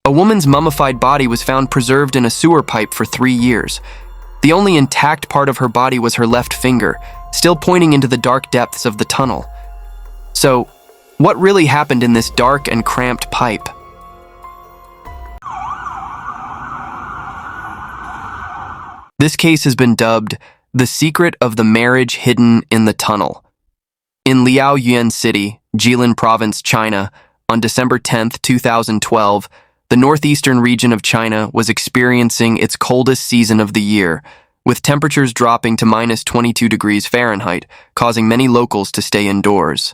A woman's mummified body was found preserved in a sewer pipe for 3 years. The only intact part of her body was her left finger, still pointing into the dark depths of the tunnel. So, what really happened in this dark and cramped pipe? This case has been dubbed The Secret of the Marriage Hidden in the Tunnel. In Liaoyuan City, Jilin Province, China, on December 10, 2012, the northeastern region of China was experiencing its coldest season of the year, with temperatures dropping to minus 22 degrees Fahrenheit, causing many locals to stay indoors.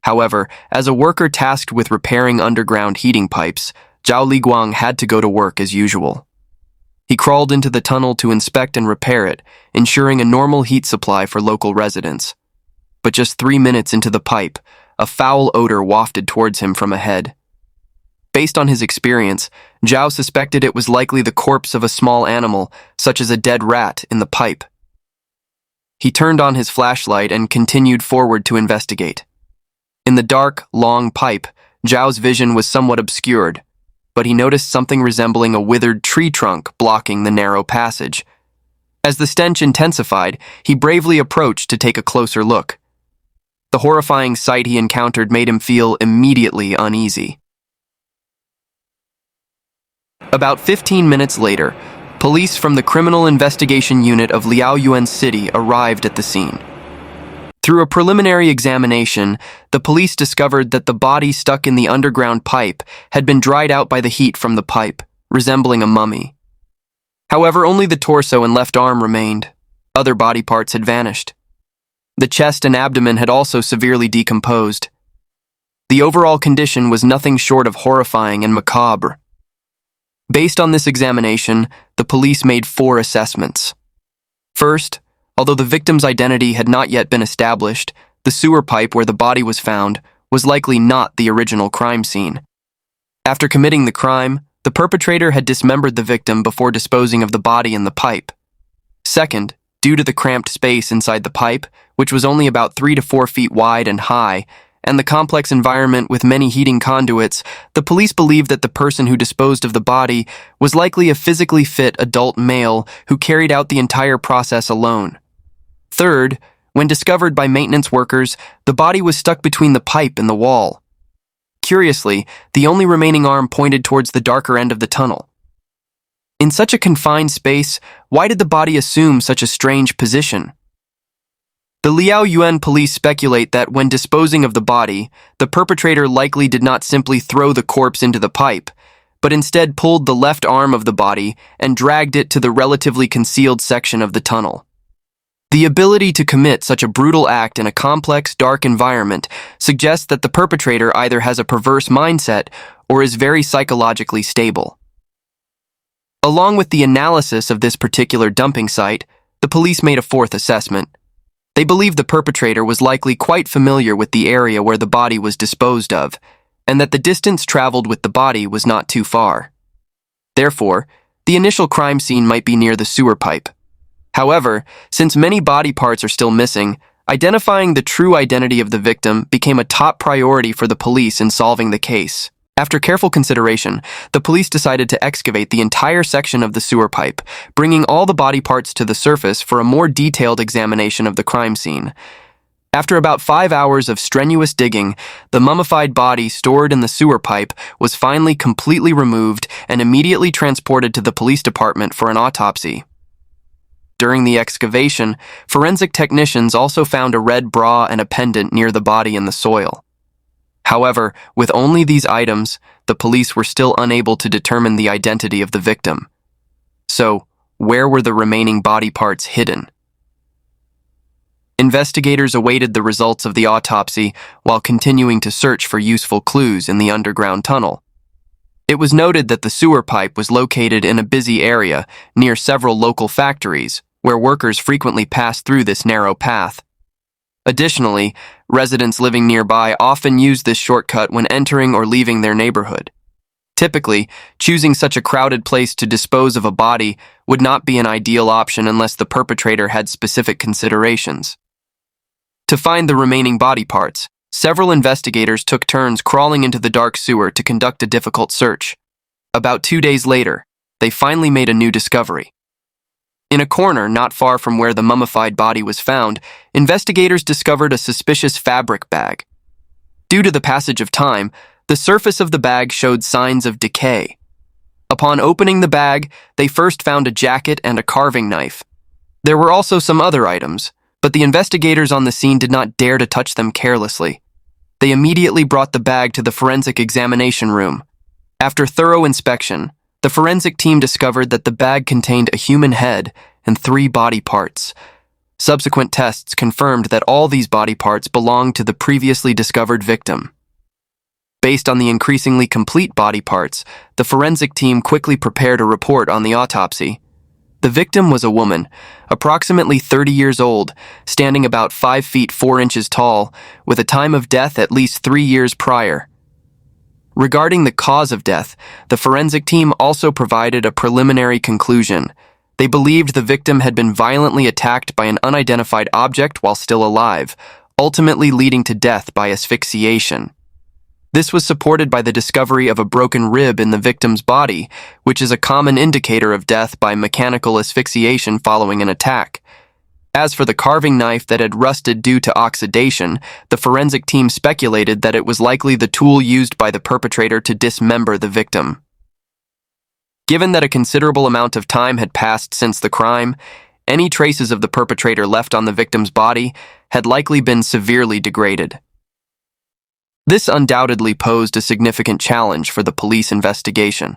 However, as a worker tasked with repairing underground heating pipes, Zhao Liguang had to go to work as usual. He crawled into the tunnel to inspect and repair it, ensuring a normal heat supply for local residents. But just 3 minutes into the pipe, a foul odor wafted towards him from ahead. Based on his experience, Zhao suspected it was likely the corpse of a small animal, such as a dead rat, in the pipe. He turned on his flashlight and continued forward to investigate. In the dark, long pipe, Zhao's vision was somewhat obscured, but he noticed something resembling a withered tree trunk blocking the narrow passage. As the stench intensified, he bravely approached to take a closer look. The horrifying sight he encountered made him feel immediately uneasy. About 15 minutes later, police from the Criminal Investigation Unit of Liaoyuan City arrived at the scene. Through a preliminary examination, the police discovered that the body stuck in the underground pipe had been dried out by the heat from the pipe, resembling a mummy. However, only the torso and left arm remained. Other body parts had vanished. The chest and abdomen had also severely decomposed. The overall condition was nothing short of horrifying and macabre. Based on this examination, the police made 4 assessments. First, although the victim's identity had not yet been established, the sewer pipe where the body was found was likely not the original crime scene. After committing the crime, the perpetrator had dismembered the victim before disposing of the body in the pipe. Second, due to the cramped space inside the pipe, which was only about 3 to 4 feet wide and high, and the complex environment with many heating conduits, the police believed that the person who disposed of the body was likely a physically fit adult male who carried out the entire process alone. Third, when discovered by maintenance workers, the body was stuck between the pipe and the wall. Curiously, the only remaining arm pointed towards the darker end of the tunnel. In such a confined space, why did the body assume such a strange position? The Liaoyuan police speculate that when disposing of the body, the perpetrator likely did not simply throw the corpse into the pipe, but instead pulled the left arm of the body and dragged it to the relatively concealed section of the tunnel. The ability to commit such a brutal act in a complex, dark environment suggests that the perpetrator either has a perverse mindset or is very psychologically stable. Along with the analysis of this particular dumping site, the police made a 4th assessment. They believed the perpetrator was likely quite familiar with the area where the body was disposed of, and that the distance traveled with the body was not too far. Therefore, the initial crime scene might be near the sewer pipe. However, since many body parts are still missing, identifying the true identity of the victim became a top priority for the police in solving the case. After careful consideration, the police decided to excavate the entire section of the sewer pipe, bringing all the body parts to the surface for a more detailed examination of the crime scene. After about 5 hours of strenuous digging, the mummified body stored in the sewer pipe was finally completely removed and immediately transported to the police department for an autopsy. During the excavation, forensic technicians also found a red bra and a pendant near the body in the soil. However, with only these items, the police were still unable to determine the identity of the victim. So, where were the remaining body parts hidden? Investigators awaited the results of the autopsy while continuing to search for useful clues in the underground tunnel. It was noted that the sewer pipe was located in a busy area near several local factories, where workers frequently passed through this narrow path. Additionally, residents living nearby often use this shortcut when entering or leaving their neighborhood. Typically, choosing such a crowded place to dispose of a body would not be an ideal option unless the perpetrator had specific considerations. To find the remaining body parts, several investigators took turns crawling into the dark sewer to conduct a difficult search. About 2 days later, they finally made a new discovery. In a corner not far from where the mummified body was found, investigators discovered a suspicious fabric bag. Due to the passage of time, the surface of the bag showed signs of decay. Upon opening the bag, they first found a jacket and a carving knife. There were also some other items, but the investigators on the scene did not dare to touch them carelessly. They immediately brought the bag to the forensic examination room. After thorough inspection, the forensic team discovered that the bag contained a human head and 3 body parts. Subsequent tests confirmed that all these body parts belonged to the previously discovered victim. Based on the increasingly complete body parts, the forensic team quickly prepared a report on the autopsy. The victim was a woman, approximately 30 years old, standing about 5 feet 4 inches tall, with a time of death at least 3 years prior. Regarding the cause of death, the forensic team also provided a preliminary conclusion. They believed the victim had been violently attacked by an unidentified object while still alive, ultimately leading to death by asphyxiation. This was supported by the discovery of a broken rib in the victim's body, which is a common indicator of death by mechanical asphyxiation following an attack. As for the carving knife that had rusted due to oxidation, the forensic team speculated that it was likely the tool used by the perpetrator to dismember the victim. Given that a considerable amount of time had passed since the crime, any traces of the perpetrator left on the victim's body had likely been severely degraded. This undoubtedly posed a significant challenge for the police investigation.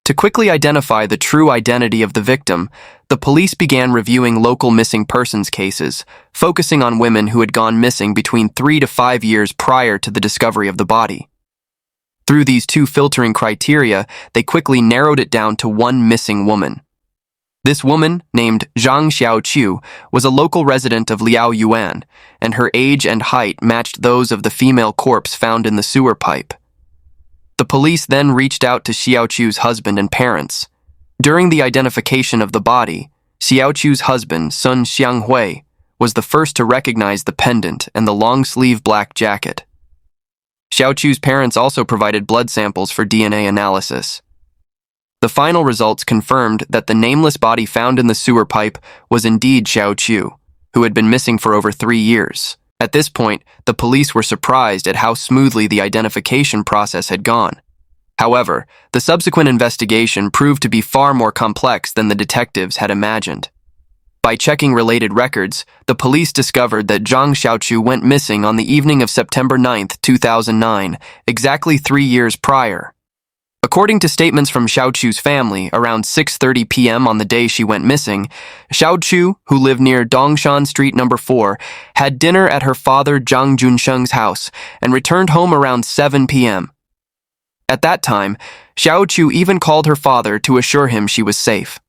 To quickly identify the true identity of the victim, the police began reviewing local missing persons cases, focusing on women who had gone missing between 3 to 5 years prior to the discovery of the body. Through these 2 filtering criteria, they quickly narrowed it down to one missing woman. This woman, named Zhang Xiaochiu, was a local resident of Liaoyuan, and her age and height matched those of the female corpse found in the sewer pipe. The police then reached out to Xiaochiu's husband and parents. During the identification of the body, Xiaochiu's husband, son Xianghui, was the first to recognize the pendant and the long-sleeve black jacket. Xiaochiu's parents also provided blood samples for DNA analysis. The final results confirmed that the nameless body found in the sewer pipe was indeed Xiaochiu, who had been missing for over 3 years. At this point, the police were surprised at how smoothly the identification process had gone. However, the subsequent investigation proved to be far more complex than the detectives had imagined. By checking related records, the police discovered that Zhang Xiaochiu went missing on the evening of September 9, 2009, exactly 3 years prior. According to statements from Xiaochiu's family, around 6:30 p.m. on the day she went missing, Xiaochiu, who lived near Dongshan Street No. 4, had dinner at her father Zhang Junsheng's house and returned home around 7 p.m. At that time, Xiaochiu even called her father to assure him she was safe.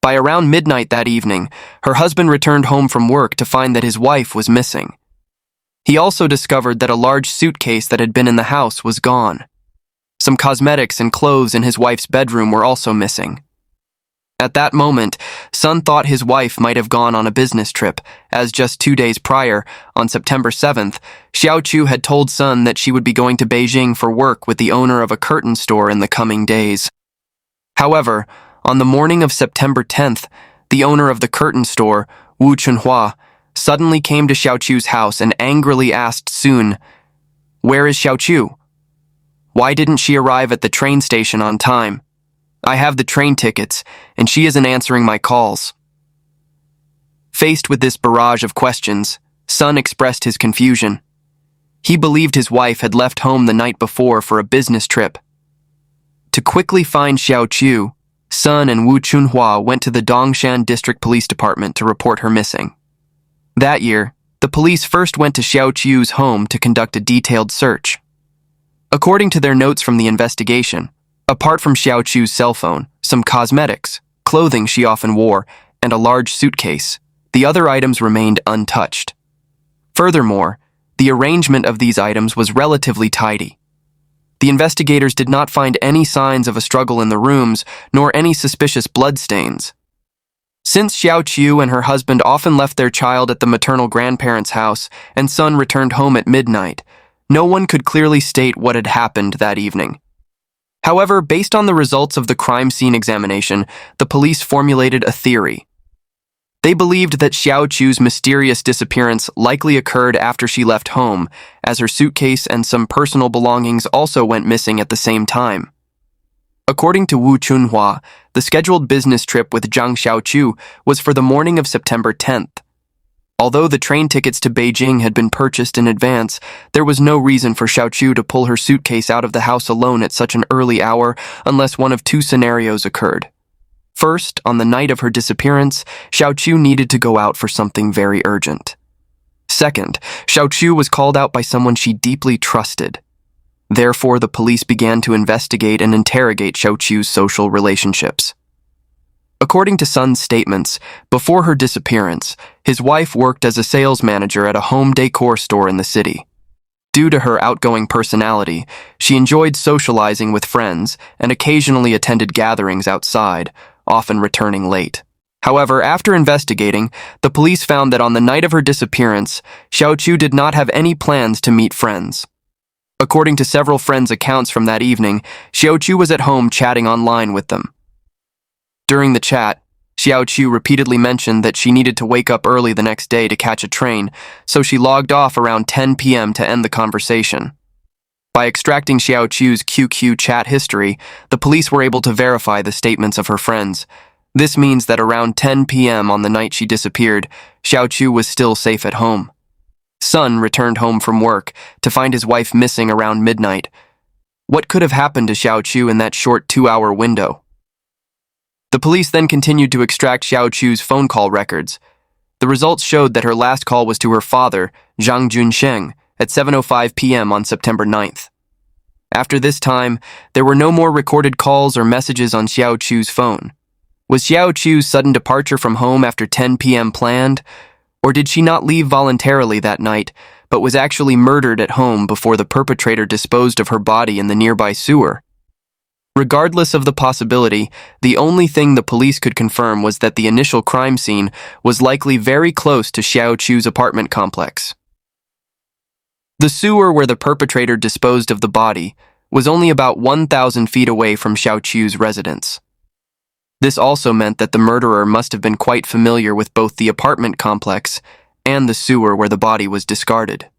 By around midnight that evening, her husband returned home from work to find that his wife was missing. He also discovered that a large suitcase that had been in the house was gone. Some cosmetics and clothes in his wife's bedroom were also missing. At that moment, Sun thought his wife might have gone on a business trip, as just 2 days prior, on September 7th, Xiaochiu had told Sun that she would be going to Beijing for work with the owner of a curtain store in the coming days. However, on the morning of September 10th, the owner of the curtain store, Wu Chunhua, suddenly came to Xiaochiu's house and angrily asked Sun, "Where is Xiaochiu? Why didn't she arrive at the train station on time? I have the train tickets, and she isn't answering my calls." Faced with this barrage of questions, Sun expressed his confusion. He believed his wife had left home the night before for a business trip. To quickly find Xiaochiu, Sun and Wu Chunhua went to the Dongshan District Police Department to report her missing. That year, the police first went to Xiaochiu's home to conduct a detailed search. According to their notes from the investigation, apart from Xiaochiu's cell phone, some cosmetics, clothing she often wore, and a large suitcase, the other items remained untouched. Furthermore, the arrangement of these items was relatively tidy. The investigators did not find any signs of a struggle in the rooms, nor any suspicious bloodstains. Since Xiaochiu and her husband often left their child at the maternal grandparents' house, and Sun returned home at midnight, no one could clearly state what had happened that evening. However, based on the results of the crime scene examination, the police formulated a theory. They believed that Xiaochiu's mysterious disappearance likely occurred after she left home, as her suitcase and some personal belongings also went missing at the same time. According to Wu Chunhua, the scheduled business trip with Zhang Xiaochiu was for the morning of September 10th. Although the train tickets to Beijing had been purchased in advance, there was no reason for Xiaochiu to pull her suitcase out of the house alone at such an early hour unless one of two scenarios occurred. First, on the night of her disappearance, Xiaochiu needed to go out for something very urgent. Second, Xiaochiu was called out by someone she deeply trusted. Therefore, the police began to investigate and interrogate Xiaochiu's social relationships. According to Sun's statements, before her disappearance, his wife worked as a sales manager at a home decor store in the city. Due to her outgoing personality, she enjoyed socializing with friends and occasionally attended gatherings outside, often returning late. However, after investigating, the police found that on the night of her disappearance, Xiaochiu did not have any plans to meet friends. According to several friends' accounts from that evening, Xiaochiu was at home chatting online with them. During the chat, Xiaochiu repeatedly mentioned that she needed to wake up early the next day to catch a train, so she logged off around 10 p.m. to end the conversation. By extracting Xiaochiu's QQ chat history, the police were able to verify the statements of her friends. This means that around 10 p.m. on the night she disappeared, Xiaochiu was still safe at home. Sun returned home from work to find his wife missing around midnight. What could have happened to Xiaochiu in that short 2-hour window? The police then continued to extract Xiaochiu's phone call records. The results showed that her last call was to her father, Zhang Junsheng, at 7:05 p.m. on September 9th. After this time, there were no more recorded calls or messages on Xiaochiu's phone. Was Xiaochiu's sudden departure from home after 10 p.m. planned? Or did she not leave voluntarily that night, but was actually murdered at home before the perpetrator disposed of her body in the nearby sewer? Regardless of the possibility, the only thing the police could confirm was that the initial crime scene was likely very close to Xiaochiu's apartment complex. The sewer where the perpetrator disposed of the body was only about 1,000 feet away from Xiaochiu's residence. This also meant that the murderer must have been quite familiar with both the apartment complex and the sewer where the body was discarded.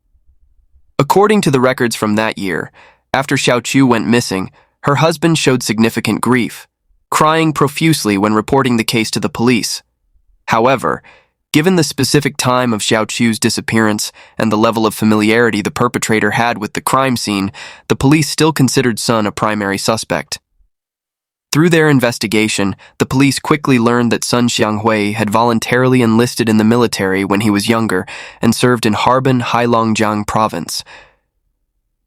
According to the records from that year, after Xiaochiu went missing, her husband showed significant grief, crying profusely when reporting the case to the police. However, given the specific time of Xiaochiu's disappearance and the level of familiarity the perpetrator had with the crime scene, the police still considered Sun a primary suspect. Through their investigation, the police quickly learned that Sun Xianghui had voluntarily enlisted in the military when he was younger and served in Harbin, Heilongjiang province.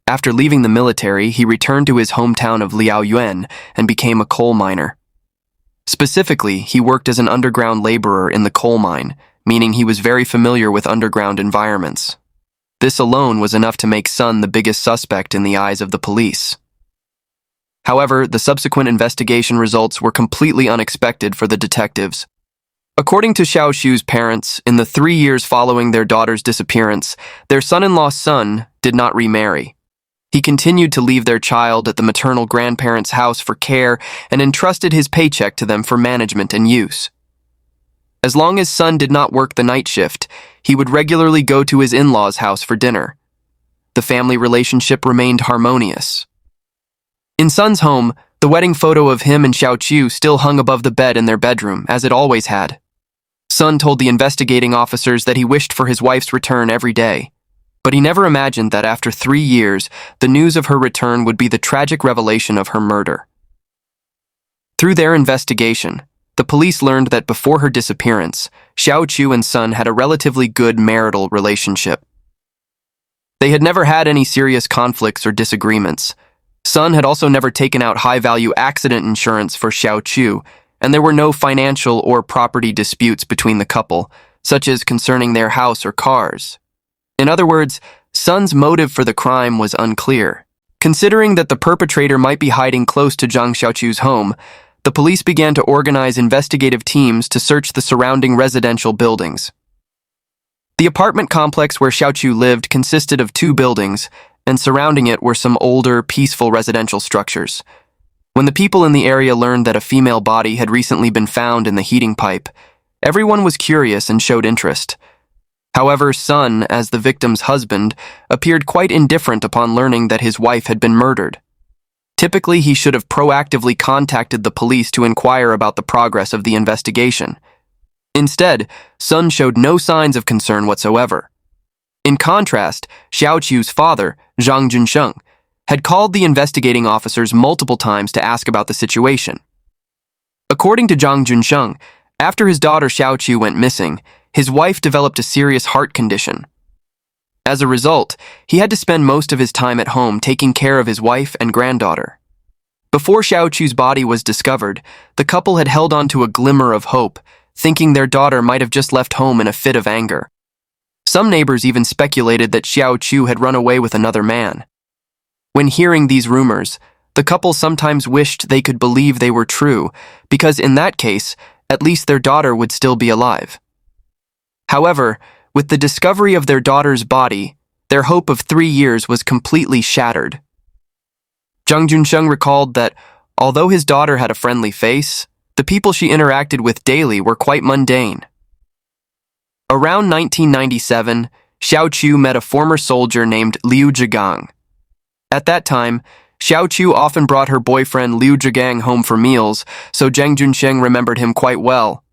After leaving the military, he returned to his hometown of Liaoyuan and became a coal miner. Specifically, he worked as an underground laborer in the coal mine, meaning he was very familiar with underground environments. This alone was enough to make Sun the biggest suspect in the eyes of the police. However, the subsequent investigation results were completely unexpected for the detectives. According to Xiaoxiu's parents, in the 3 years following their daughter's disappearance, their son-in-law Sun did not remarry. He continued to leave their child at the maternal grandparents' house for care and entrusted his paycheck to them for management and use. As long as Sun did not work the night shift, he would regularly go to his in-laws' house for dinner. The family relationship remained harmonious. In Sun's home, the wedding photo of him and Xiaochiu still hung above the bed in their bedroom, as it always had. Sun told the investigating officers that he wished for his wife's return every day, but he never imagined that after 3 years, the news of her return would be the tragic revelation of her murder. Through their investigation, the police learned that before her disappearance, Xiaochiu and Sun had a relatively good marital relationship. They had never had any serious conflicts or disagreements. Sun had also never taken out high-value accident insurance for Xiaochiu, and there were no financial or property disputes between the couple, such as concerning their house or cars. In other words, Sun's motive for the crime was unclear. Considering that the perpetrator might be hiding close to Zhang Xiaochiu's home, the police began to organize investigative teams to search the surrounding residential buildings. The apartment complex where Xiaochiu lived consisted of 2 buildings, and surrounding it were some older, peaceful residential structures. When the people in the area learned that a female body had recently been found in the heating pipe, everyone was curious and showed interest. However, Sun, as the victim's husband, appeared quite indifferent upon learning that his wife had been murdered. Typically, he should have proactively contacted the police to inquire about the progress of the investigation. Instead, Sun showed no signs of concern whatsoever. In contrast, Xiaochiu's father, Zhang Xiaochiu, had called the investigating officers multiple times to ask about the situation. According to Zhang Xiaochiu, after his daughter Xiaochiu went missing, his wife developed a serious heart condition. As a result, he had to spend most of his time at home taking care of his wife and granddaughter. Before Xiaochiu's body was discovered, the couple had held on to a glimmer of hope, thinking their daughter might have just left home in a fit of anger. Some neighbors even speculated that Xiaochiu had run away with another man. When hearing these rumors, the couple sometimes wished they could believe they were true, because in that case, at least their daughter would still be alive. However, with the discovery of their daughter's body, their hope of 3 years was completely shattered. Zhang Xiaochiu recalled that, although his daughter had a friendly face, the people she interacted with daily were quite mundane. Around 1997, Xiaochiu met a former soldier named Liu Zhigang. At that time, Xiaochiu often brought her boyfriend Liu Zhigang home for meals, so Zhang Xiaochiu remembered him quite well.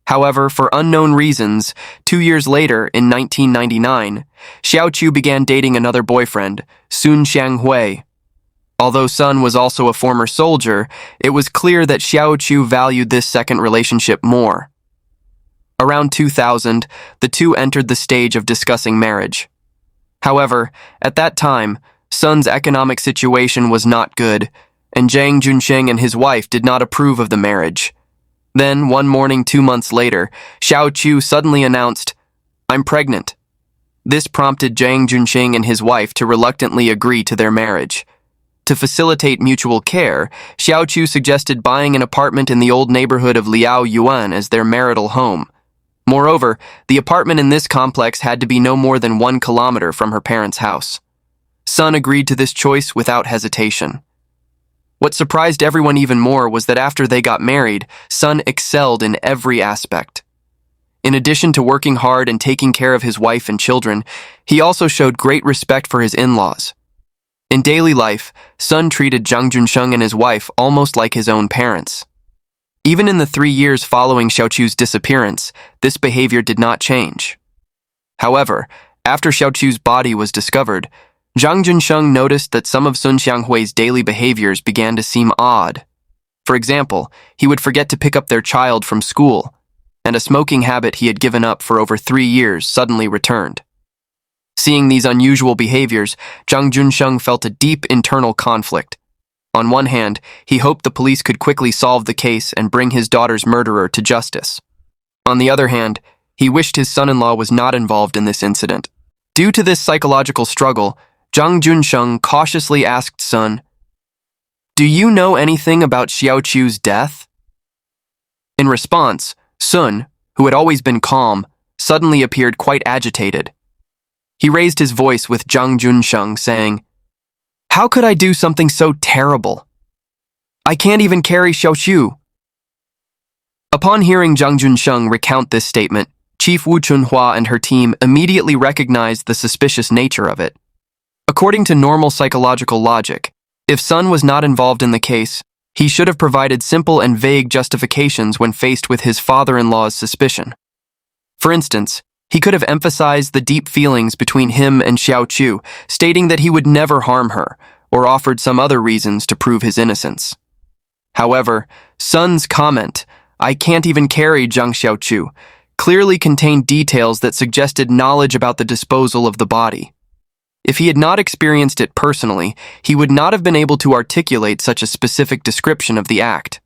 However, for unknown reasons, 2 years later, in 1999, Xiaochiu began dating another boyfriend, Xianghui. Although Sun was also a former soldier, it was clear that Xiaochiu valued this second relationship more. Around 2000, the two entered the stage of discussing marriage. However, at that time, Sun's economic situation was not good, and Zhang Xiaochiu and his wife did not approve of the marriage. Then, one morning 2 months later, Xiaochiu suddenly announced, "I'm pregnant." This prompted Zhang Xiaochiu and his wife to reluctantly agree to their marriage. To facilitate mutual care, Xiaochiu suggested buying an apartment in the old neighborhood of Liaoyuan as their marital home. Moreover, the apartment in this complex had to be no more than 1 kilometer from her parents' house. Sun agreed to this choice without hesitation. What surprised everyone even more was that after they got married, Sun excelled in every aspect. In addition to working hard and taking care of his wife and children, he also showed great respect for his in-laws. In daily life, Sun treated Zhang Xiaochiu and his wife almost like his own parents. Even in the 3 years following Xiaochiu's disappearance, this behavior did not change. However, after Xiaochiu's body was discovered, Zhang Xiaochiu noticed that some of Sun Xianghui's daily behaviors began to seem odd. For example, he would forget to pick up their child from school, and a smoking habit he had given up for over 3 years suddenly returned. Seeing these unusual behaviors, Zhang Xiaochiu felt a deep internal conflict. On one hand, he hoped the police could quickly solve the case and bring his daughter's murderer to justice. On the other hand, he wished his son-in-law was not involved in this incident. Due to this psychological struggle, Zhang Xiaochiu cautiously asked Sun, "Do you know anything about Xiaochiu's death?" In response, Sun, who had always been calm, suddenly appeared quite agitated. He raised his voice with Zhang Xiaochiu, saying, "How could I do something so terrible? I can't even carry Xiaochiu." Upon hearing Zhang Xiaochiu recount this statement, Chief Wu Chunhua and her team immediately recognized the suspicious nature of it. According to normal psychological logic, if Sun was not involved in the case, he should have provided simple and vague justifications when faced with his father-in-law's suspicion. For instance, he could have emphasized the deep feelings between him and Xiaochiu, stating that he would never harm her, or offered some other reasons to prove his innocence. However, Sun's comment, "I can't even carry Zhang Xiaochiu," clearly contained details that suggested knowledge about the disposal of the body. If he had not experienced it personally, he would not have been able to articulate such a specific description of the act.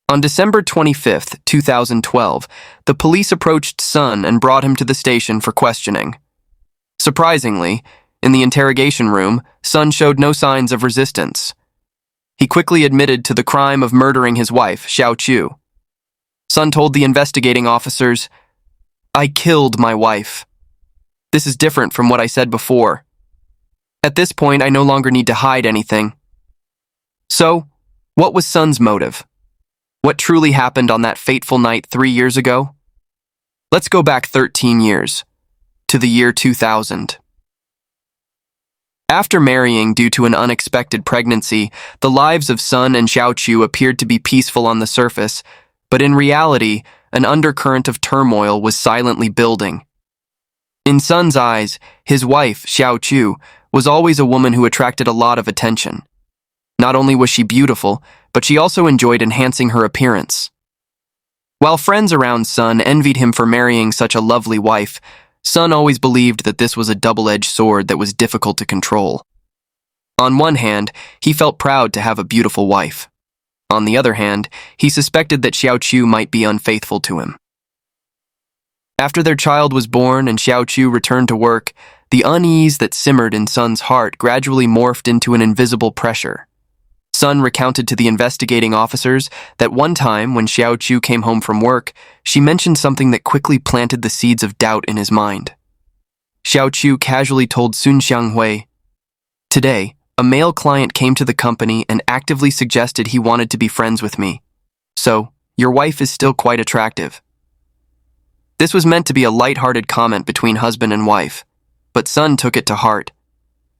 On December 25, 2012, the police approached Sun and brought him to the station for questioning. Surprisingly, in the interrogation room, Sun showed no signs of resistance. He quickly admitted to the crime of murdering his wife, Xiaochiu. Sun told the investigating officers, "I killed my wife. This is different from what I said before. At this point, I no longer need to hide anything. So, What was Sun's motive? What truly happened on that fateful night 3 years ago? Let's go back 13 years, to the year 2000. After marrying due to an unexpected pregnancy, the lives of Sun and Xiaochiu appeared to be peaceful on the surface, but in reality, an undercurrent of turmoil was silently building. In Sun's eyes, his wife, Xiaochiu, was always a woman who attracted a lot of attention. Not only was she beautiful, but she also enjoyed enhancing her appearance. While friends around Sun envied him for marrying such a lovely wife, Sun always believed that this was a double-edged sword that was difficult to control. On one hand, he felt proud to have a beautiful wife. On the other hand, he suspected that Xiaochiu might be unfaithful to him. After their child was born and Xiaochiu returned to work, the unease that simmered in Sun's heart gradually morphed into an invisible pressure. Sun recounted to the investigating officers that one time when Xiaochiu came home from work, she mentioned something that quickly planted the seeds of doubt in his mind. Xiaochiu casually told Xianghui, "Today, a male client came to the company and actively suggested he wanted to be friends with me. So, your wife is still quite attractive." This was meant to be a light-hearted comment between husband and wife, but Sun took it to heart.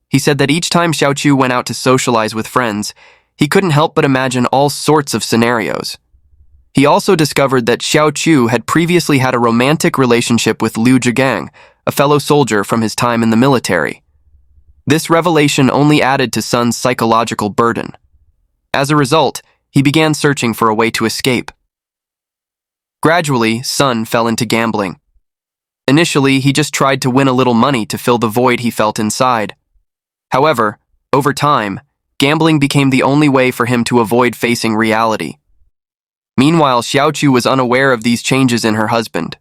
He said that each time Xiaochiu went out to socialize with friends, he couldn't help but imagine all sorts of scenarios. He also discovered that Xiaochiu had previously had a romantic relationship with Liu Zhigang, a fellow soldier from his time in the military. This revelation only added to Sun's psychological burden. As a result, he began searching for a way to escape. Gradually, Sun fell into gambling. Initially, he just tried to win a little money to fill the void he felt inside. However, over time, gambling became the only way for him to avoid facing reality. Meanwhile, Xiaochiu was unaware of these changes in her husband.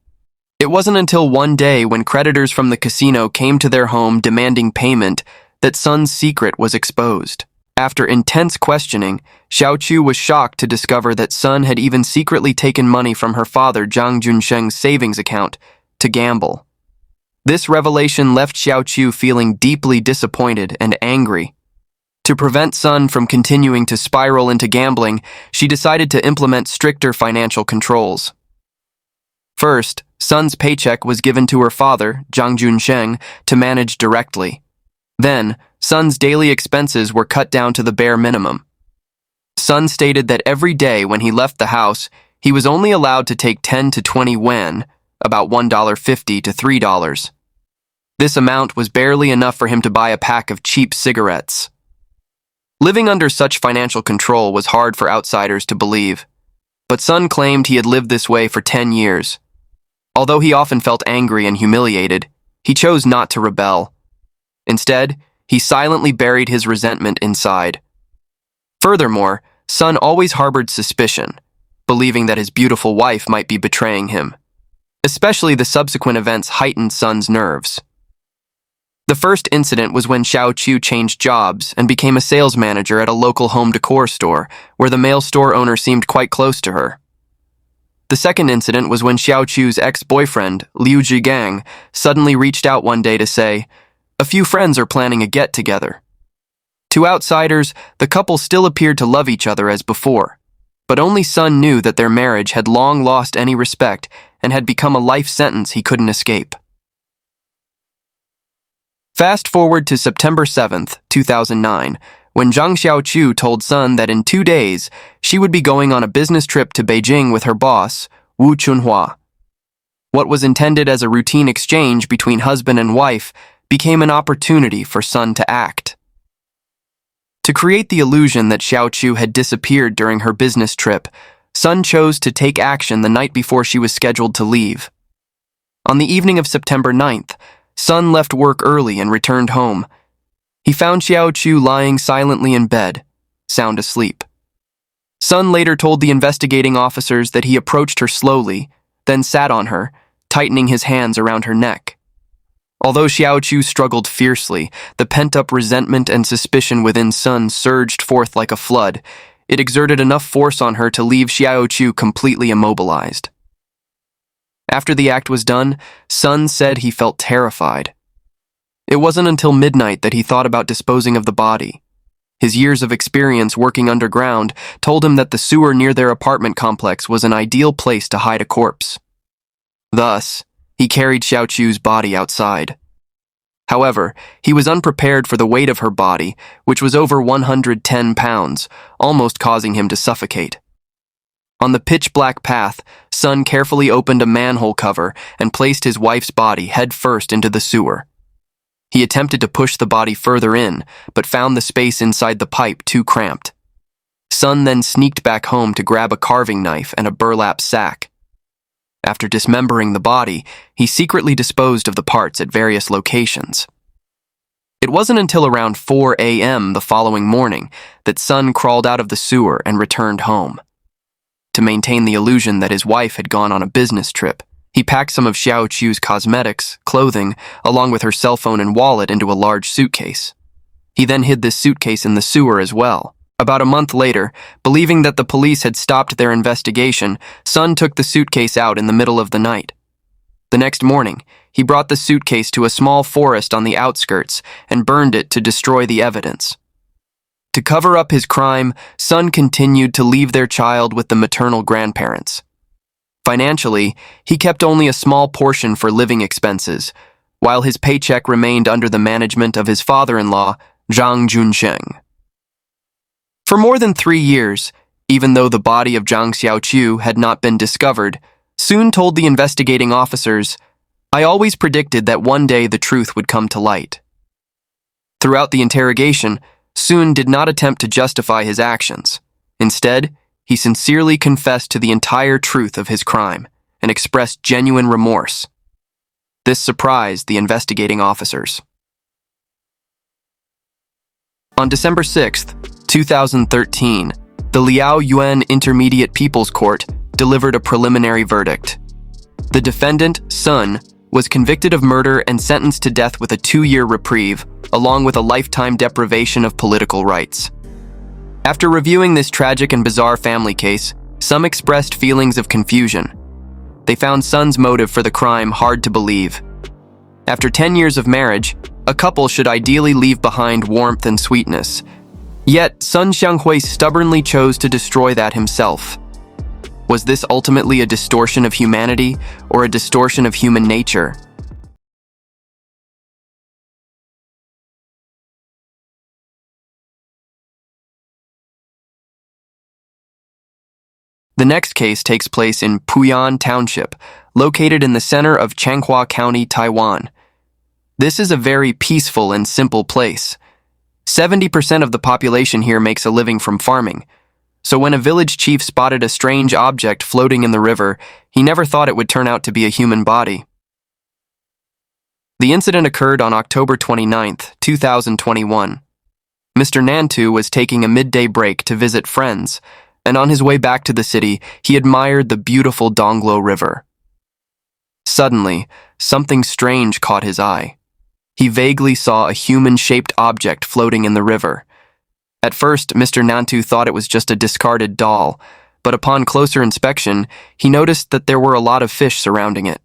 It wasn't until one day when creditors from the casino came to their home demanding payment that Sun's secret was exposed. After intense questioning, Xiaochiu was shocked to discover that Sun had even secretly taken money from her father Zhang Junsheng's savings account to gamble. This revelation left Xiaochiu feeling deeply disappointed and angry. To prevent Sun from continuing to spiral into gambling, she decided to implement stricter financial controls. First, Sun's paycheck was given to her father, Zhang Junsheng, to manage directly. Then, Sun's daily expenses were cut down to the bare minimum. Sun stated that every day when he left the house, he was only allowed to take 10 to 20 yuan, about $1.50 to $3. This amount was barely enough for him to buy a pack of cheap cigarettes. Living under such financial control was hard for outsiders to believe, but Sun claimed he had lived this way for 10 years. Although he often felt angry and humiliated, he chose not to rebel. Instead, he silently buried his resentment inside. Furthermore, Sun always harbored suspicion, believing that his beautiful wife might be betraying him. Especially the subsequent events heightened Sun's nerves. The first incident was when Xiaochiu changed jobs and became a sales manager at a local home decor store, where the male store owner seemed quite close to her. The second incident was when Xiaochiu's ex-boyfriend, Liu Zhigang, suddenly reached out one day to say, "A few friends are planning a get-together." To outsiders, the couple still appeared to love each other as before, but only Sun knew that their marriage had long lost any respect and had become a life sentence he couldn't escape. Fast forward to September 7th, 2009, when Zhang Xiaochiu told Sun that in 2 days, she would be going on a business trip to Beijing with her boss, Wu Chunhua. What was intended as a routine exchange between husband and wife became an opportunity for Sun to act. To create the illusion that Xiaochiu had disappeared during her business trip, Sun chose to take action the night before she was scheduled to leave. On the evening of September 9th, Sun left work early and returned home. He found Xiaochiu lying silently in bed, sound asleep. Sun later told the investigating officers that he approached her slowly, then sat on her, tightening his hands around her neck. Although Xiaochiu struggled fiercely, the pent-up resentment and suspicion within Sun surged forth like a flood. It exerted enough force on her to leave Xiaochiu completely immobilized. After the act was done, Sun said he felt terrified. It wasn't until midnight that he thought about disposing of the body. His years of experience working underground told him that the sewer near their apartment complex was an ideal place to hide a corpse. Thus, he carried Xiaochiu's body outside. However, he was unprepared for the weight of her body, which was over 110 pounds, almost causing him to suffocate. On the pitch-black path, Sun carefully opened a manhole cover and placed his wife's body head first into the sewer. He attempted to push the body further in, but found the space inside the pipe too cramped. Sun then sneaked back home to grab a carving knife and a burlap sack. After dismembering the body, he secretly disposed of the parts at various locations. It wasn't until around 4 a.m. the following morning that Sun crawled out of the sewer and returned home. To maintain the illusion that his wife had gone on a business trip, he packed some of Xiaochiu's cosmetics, clothing, along with her cell phone and wallet into a large suitcase. He then hid this suitcase in the sewer as well. About a month later, believing that the police had stopped their investigation, Sun took the suitcase out in the middle of the night. The next morning, he brought the suitcase to a small forest on the outskirts and burned it to destroy the evidence. To cover up his crime, Sun continued to leave their child with the maternal grandparents. Financially, he kept only a small portion for living expenses, while his paycheck remained under the management of his father-in-law, Zhang Xiaochiu. For more than 3 years, even though the body of Zhang Xiaochiu had not been discovered, Sun told the investigating officers, "I always predicted that one day the truth would come to light." Throughout the interrogation, Sun did not attempt to justify his actions. Instead, he sincerely confessed to the entire truth of his crime and expressed genuine remorse. This surprised the investigating officers. On December 6, 2013, the Liaoyuan Intermediate People's Court delivered a preliminary verdict. The defendant, Sun, was convicted of murder and sentenced to death with a 2-year reprieve, along with a lifetime deprivation of political rights. After reviewing this tragic and bizarre family case, some expressed feelings of confusion. They found Sun's motive for the crime hard to believe. After 10 years of marriage, a couple should ideally leave behind warmth and sweetness. Yet, Sun Xianghui stubbornly chose to destroy that himself. Was this ultimately a distortion of humanity or a distortion of human nature? The next case takes place in Puyan Township, located in the center of Changhua County, Taiwan. This is a very peaceful and simple place. 70% of the population here makes a living from farming. So when a village chief spotted a strange object floating in the river, he never thought it would turn out to be a human body. The incident occurred on October 29, 2021. Mr. Nantu was taking a midday break to visit friends, and on his way back to the city, he admired the beautiful Donglo River. Suddenly, something strange caught his eye. He vaguely saw a human-shaped object floating in the river. At first, Mr. Nantu thought it was just a discarded doll, but upon closer inspection, he noticed that there were a lot of fish surrounding it.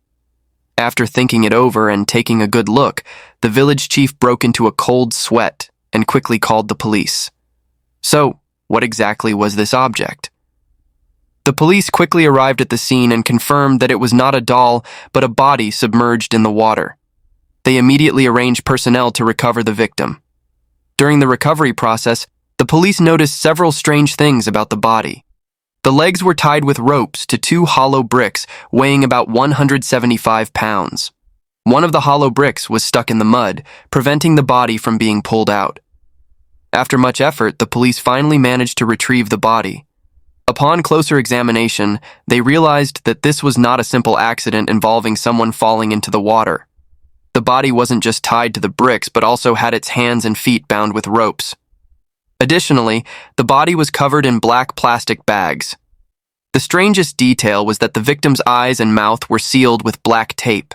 After thinking it over and taking a good look, the village chief broke into a cold sweat and quickly called the police. So, what exactly was this object? The police quickly arrived at the scene and confirmed that it was not a doll, but a body submerged in the water. They immediately arranged personnel to recover the victim. During the recovery process, the police noticed several strange things about the body. The legs were tied with ropes to 2 hollow bricks weighing about 175 pounds. One of the hollow bricks was stuck in the mud, preventing the body from being pulled out. After much effort, the police finally managed to retrieve the body. Upon closer examination, they realized that this was not a simple accident involving someone falling into the water. The body wasn't just tied to the bricks, but also had its hands and feet bound with ropes. Additionally, the body was covered in black plastic bags. The strangest detail was that the victim's eyes and mouth were sealed with black tape.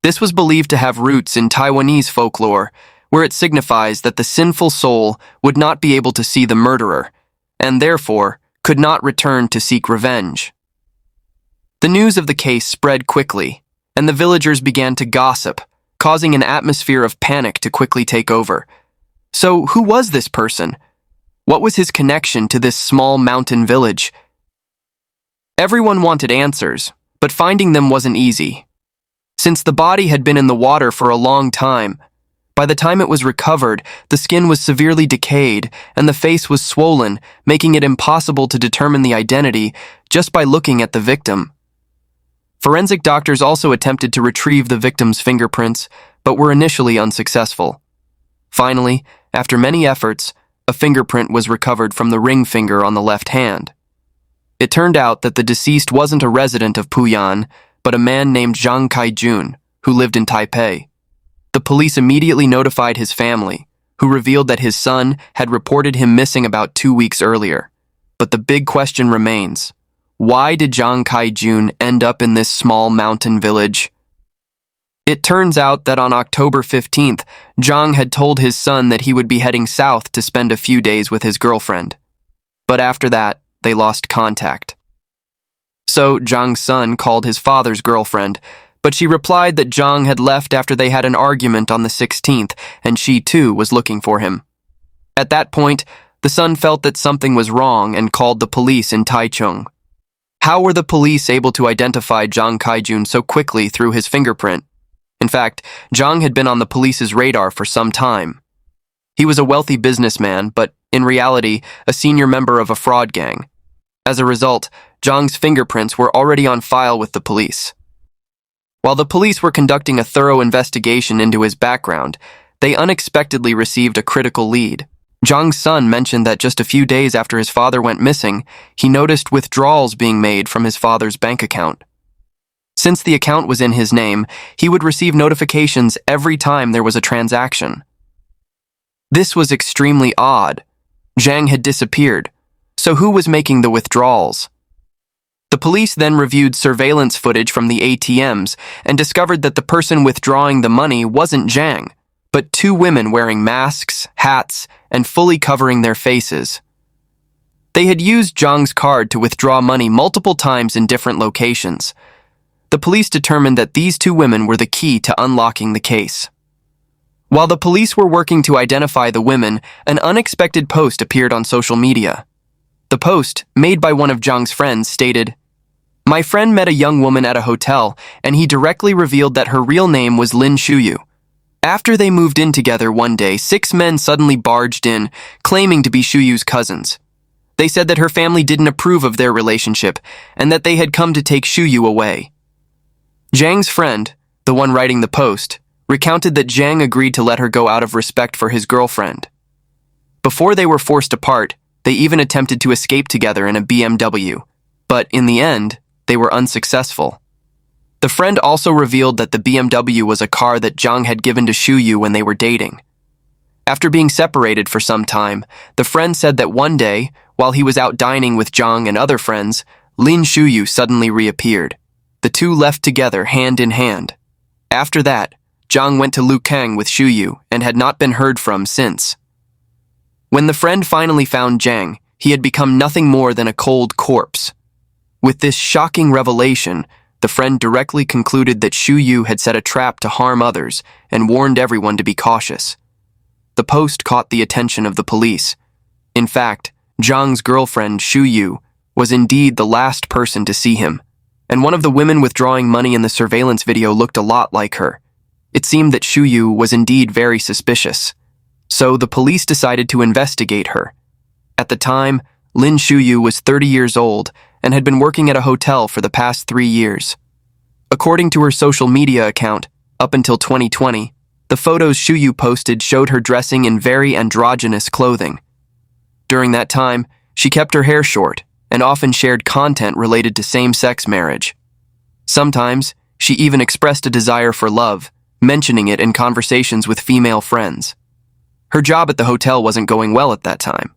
This was believed to have roots in Taiwanese folklore, where it signifies that the sinful soul would not be able to see the murderer, and therefore could not return to seek revenge. The news of the case spread quickly, and the villagers began to gossip, causing an atmosphere of panic to quickly take over. So who was this person? What was his connection to this small mountain village? Everyone wanted answers, but finding them wasn't easy. Since the body had been in the water for a long time, by the time it was recovered, the skin was severely decayed and the face was swollen, making it impossible to determine the identity just by looking at the victim. Forensic doctors also attempted to retrieve the victim's fingerprints, but were initially unsuccessful. Finally, after many efforts, a fingerprint was recovered from the ring finger on the left hand. It turned out that the deceased wasn't a resident of Puyan, but a man named Zhang Xiaochiu, who lived in Taipei. The police immediately notified his family, who revealed that his son had reported him missing about 2 weeks earlier. But the big question remains: why did Zhang Xiaochiu end up in this small mountain village? It turns out that on October 15th, Zhang had told his son that he would be heading south to spend a few days with his girlfriend. But after that, they lost contact. So Zhang's son called his father's girlfriend, but she replied that Zhang had left after they had an argument on the 16th, and she too was looking for him. At that point, the son felt that something was wrong and called the police in Taichung. How were the police able to identify Zhang Xiaochiu so quickly through his fingerprint? In fact, Zhang had been on the police's radar for some time. He was a wealthy businessman, but in reality, a senior member of a fraud gang. As a result, Zhang's fingerprints were already on file with the police. While the police were conducting a thorough investigation into his background, they unexpectedly received a critical lead. Zhang's son mentioned that just a few days after his father went missing, he noticed withdrawals being made from his father's bank account. Since the account was in his name, he would receive notifications every time there was a transaction. This was extremely odd. Zhang had disappeared, so who was making the withdrawals? The police then reviewed surveillance footage from the ATMs and discovered that the person withdrawing the money wasn't Zhang, but two women wearing masks, hats, and fully covering their faces. They had used Zhang's card to withdraw money multiple times in different locations. The police determined that these two women were the key to unlocking the case. While the police were working to identify the women, an unexpected post appeared on social media. The post, made by one of Zhang's friends, stated, "My friend met a young woman at a hotel, and he directly revealed that her real name was Lin Shuyu. After they moved in together one day, 6 men suddenly barged in, claiming to be Shuyu's cousins. They said that her family didn't approve of their relationship, and that they had come to take Shuyu away." Zhang's friend, the one writing the post, recounted that Zhang agreed to let her go out of respect for his girlfriend. Before they were forced apart, they even attempted to escape together in a BMW, but in the end, they were unsuccessful. The friend also revealed that the BMW was a car that Zhang had given to Shuyu when they were dating. After being separated for some time, the friend said that one day, while he was out dining with Zhang and other friends, Lin Shuyu suddenly reappeared. The two left together hand in hand. After that, Zhang went to Lukang with Shuyu and had not been heard from since. When the friend finally found Zhang, he had become nothing more than a cold corpse. With this shocking revelation, the friend directly concluded that Shuyu had set a trap to harm others and warned everyone to be cautious. The post caught the attention of the police. In fact, Zhang's girlfriend, Shuyu, was indeed the last person to see him, and one of the women withdrawing money in the surveillance video looked a lot like her. It seemed that Shuyu was indeed very suspicious. So the police decided to investigate her. At the time, Lin Shuyu was 30 years old and had been working at a hotel for the past 3 years. According to her social media account, up until 2020, the photos Shuyu posted showed her dressing in very androgynous clothing. During that time, she kept her hair short and often shared content related to same-sex marriage. Sometimes, she even expressed a desire for love, mentioning it in conversations with female friends. Her job at the hotel wasn't going well at that time.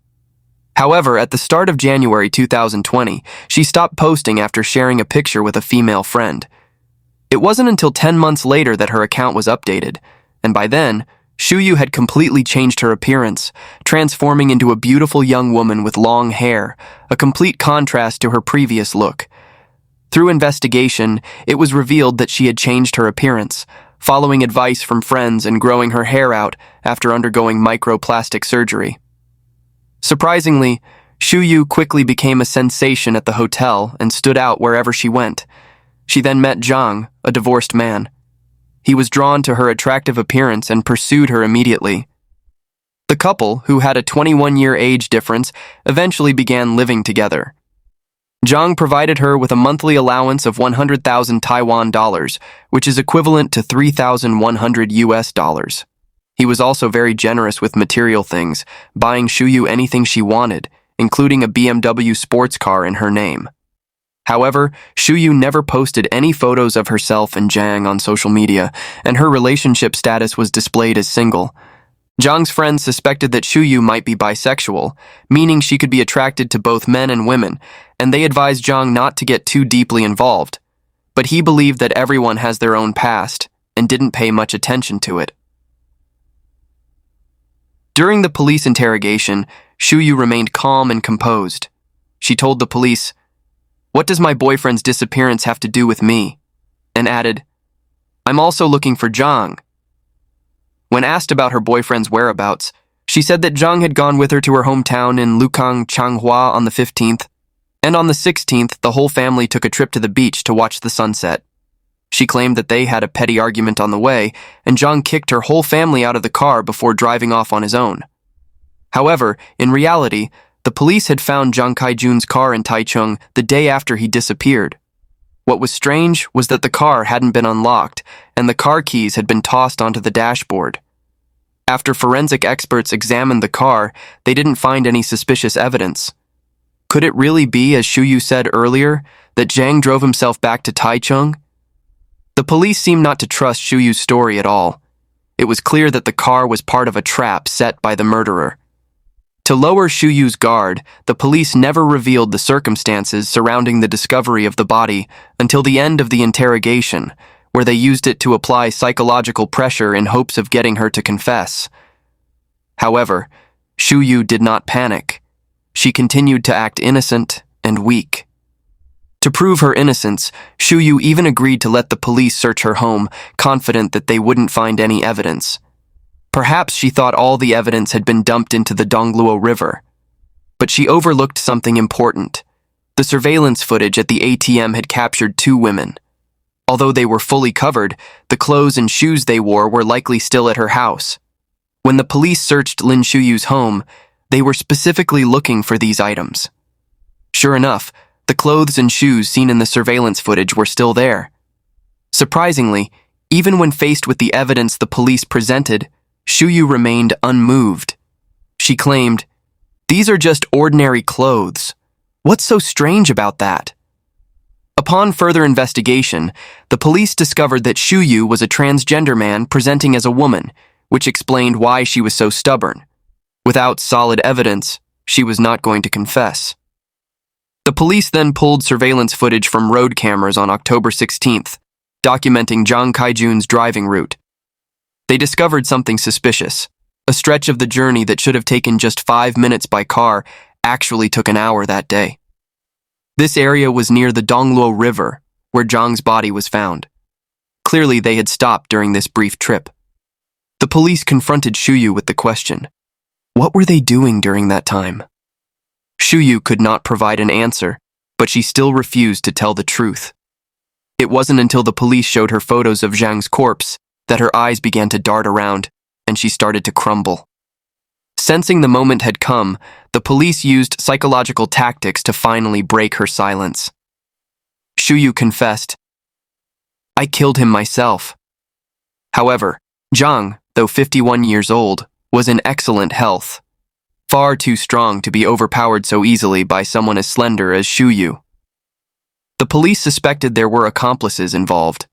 However, at the start of January 2020, she stopped posting after sharing a picture with a female friend. It wasn't until 10 months later that her account was updated, and by then, Shuyu had completely changed her appearance, transforming into a beautiful young woman with long hair, a complete contrast to her previous look. Through investigation, it was revealed that she had changed her appearance, following advice from friends and growing her hair out after undergoing microplastic surgery. Surprisingly, Shuyu quickly became a sensation at the hotel and stood out wherever she went. She then met Zhang, a divorced man. He was drawn to her attractive appearance and pursued her immediately. The couple, who had a 21-year age difference, eventually began living together. Zhang provided her with a monthly allowance of 100,000 Taiwan dollars, which is equivalent to 3,100 US dollars. He was also very generous with material things, buying Shuyu anything she wanted, including a BMW sports car in her name. However, Shuyu never posted any photos of herself and Zhang on social media, and her relationship status was displayed as single. Zhang's friends suspected that Shuyu might be bisexual, meaning she could be attracted to both men and women, and they advised Zhang not to get too deeply involved. But he believed that everyone has their own past, and didn't pay much attention to it. During the police interrogation, Shuyu remained calm and composed. She told the police, "What does my boyfriend's disappearance have to do with me?" and added, "I'm also looking for Zhang." When asked about her boyfriend's whereabouts, she said that Zhang had gone with her to her hometown in Lukang, Xianghua on the 15th, and on the 16th, the whole family took a trip to the beach to watch the sunset. She claimed that they had a petty argument on the way, and Zhang kicked her whole family out of the car before driving off on his own. However, in reality, the police had found Zhang Kaijun's car in Taichung the day after he disappeared. What was strange was that the car hadn't been unlocked, and the car keys had been tossed onto the dashboard. After forensic experts examined the car, they didn't find any suspicious evidence. Could it really be, as Shuyu said earlier, that Zhang drove himself back to Taichung? The police seemed not to trust Shuyu's story at all. It was clear that the car was part of a trap set by the murderer. To lower Shuyu's guard, the police never revealed the circumstances surrounding the discovery of the body until the end of the interrogation, where they used it to apply psychological pressure in hopes of getting her to confess. However, Shuyu did not panic. She continued to act innocent and weak. To prove her innocence, Shuyu even agreed to let the police search her home, confident that they wouldn't find any evidence. Perhaps she thought all the evidence had been dumped into the Dongluo River. But she overlooked something important. The surveillance footage at the ATM had captured 2 women. Although they were fully covered, the clothes and shoes they wore were likely still at her house. When the police searched Lin Shuyu's home, they were specifically looking for these items. Sure enough, the clothes and shoes seen in the surveillance footage were still there. Surprisingly, even when faced with the evidence the police presented, Shuyu remained unmoved. She claimed, "These are just ordinary clothes. What's so strange about that?" Upon further investigation, the police discovered that Shuyu was a transgender man presenting as a woman, which explained why she was so stubborn. Without solid evidence, she was not going to confess. The police then pulled surveillance footage from road cameras on October 16th, documenting Zhang Kaijun's driving route. They discovered something suspicious. A stretch of the journey that should have taken just 5 minutes by car actually took an hour that day. This area was near the Dongluo River, where Zhang's body was found. Clearly, they had stopped during this brief trip. The police confronted Shuyu with the question, what were they doing during that time? Shuyu could not provide an answer, but she still refused to tell the truth. It wasn't until the police showed her photos of Zhang's corpse that her eyes began to dart around, and she started to crumble. Sensing the moment had come, the police used psychological tactics to finally break her silence. Shuyu confessed, "I killed him myself." However, Zhang, though 51 years old, was in excellent health, far too strong to be overpowered so easily by someone as slender as Shuyu. The police suspected there were accomplices involved.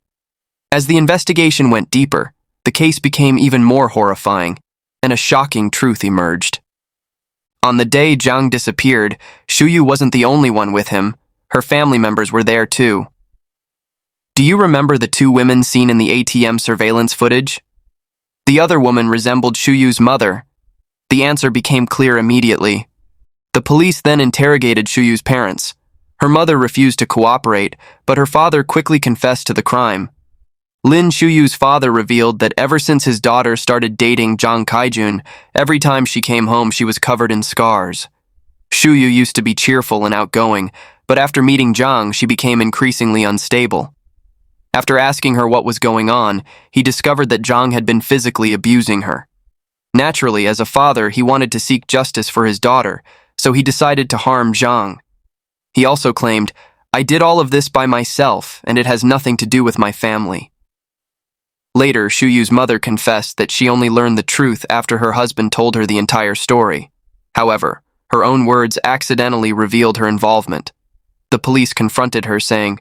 As the investigation went deeper, the case became even more horrifying, and a shocking truth emerged. On the day Zhang disappeared, Shuyu wasn't the only one with him. Her family members were there too. Do you remember the 2 women seen in the ATM surveillance footage? The other woman resembled Shuyu's mother. The answer became clear immediately. The police then interrogated Shuyu's parents. Her mother refused to cooperate, but her father quickly confessed to the crime. Lin Shuyu's father revealed that ever since his daughter started dating Zhang Xiaochiu, every time she came home she was covered in scars. Shuyu used to be cheerful and outgoing, but after meeting Zhang, she became increasingly unstable. After asking her what was going on, he discovered that Zhang had been physically abusing her. Naturally, as a father, he wanted to seek justice for his daughter, so he decided to harm Zhang. He also claimed, "I did all of this by myself, and it has nothing to do with my family." Later, Shuyu's mother confessed that she only learned the truth after her husband told her the entire story. However, her own words accidentally revealed her involvement. The police confronted her, saying,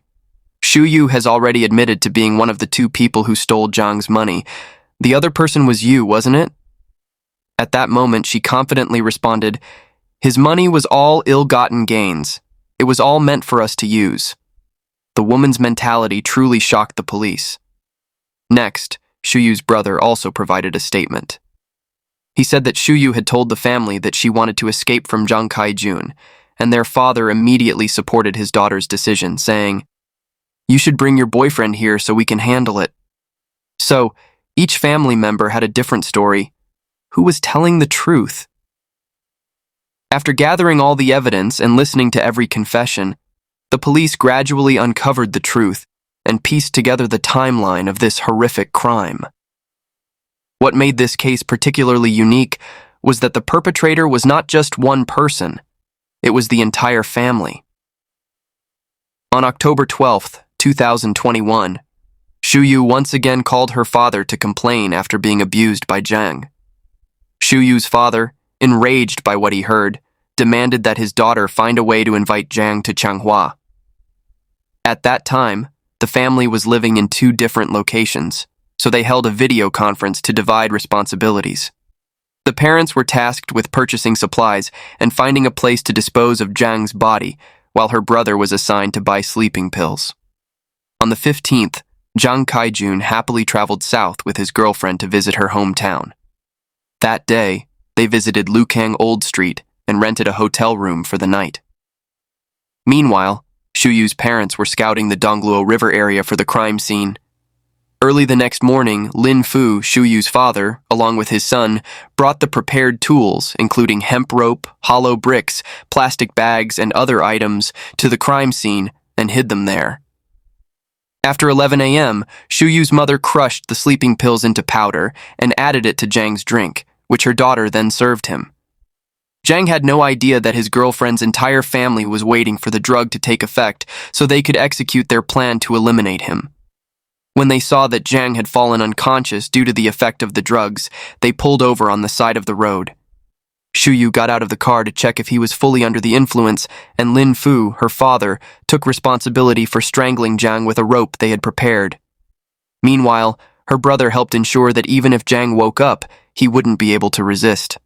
"Shuyu has already admitted to being one of the two people who stole Zhang's money. The other person was you, wasn't it?" At that moment, she confidently responded, "His money was all ill-gotten gains. It was all meant for us to use." The woman's mentality truly shocked the police. Next, Shuyu's brother also provided a statement. He said that Shuyu had told the family that she wanted to escape from Zhang Kaijun, and their father immediately supported his daughter's decision, saying, "You should bring your boyfriend here so we can handle it." So, each family member had a different story. Who was telling the truth? After gathering all the evidence and listening to every confession, the police gradually uncovered the truth and pieced together the timeline of this horrific crime. What made this case particularly unique was that the perpetrator was not just one person, it was the entire family. On October 12, 2021, Shuyu once again called her father to complain after being abused by Zhang. Shuyu's father, enraged by what he heard, demanded that his daughter find a way to invite Zhang to Xianghui. At that time, the family was living in two different locations, so they held a video conference to divide responsibilities. The parents were tasked with purchasing supplies and finding a place to dispose of Zhang's body, while her brother was assigned to buy sleeping pills. On the 15th, Zhang Kaijun happily traveled south with his girlfriend to visit her hometown. That day, they visited Lukang Old Street and rented a hotel room for the night. Meanwhile, Shuyu's parents were scouting the Dongluo River area for the crime scene. Early the next morning, Lin Fu, Shuyu's father, along with his son, brought the prepared tools, including hemp rope, hollow bricks, plastic bags, and other items, to the crime scene and hid them there. After 11 a.m., Shuyu's mother crushed the sleeping pills into powder and added it to Zhang's drink, which her daughter then served him. Zhang had no idea that his girlfriend's entire family was waiting for the drug to take effect so they could execute their plan to eliminate him. When they saw that Zhang had fallen unconscious due to the effect of the drugs, they pulled over on the side of the road. Shuyu got out of the car to check if he was fully under the influence, and Lin Fu, her father, took responsibility for strangling Zhang with a rope they had prepared. Meanwhile, her brother helped ensure that even if Zhang woke up, he wouldn't be able to resist.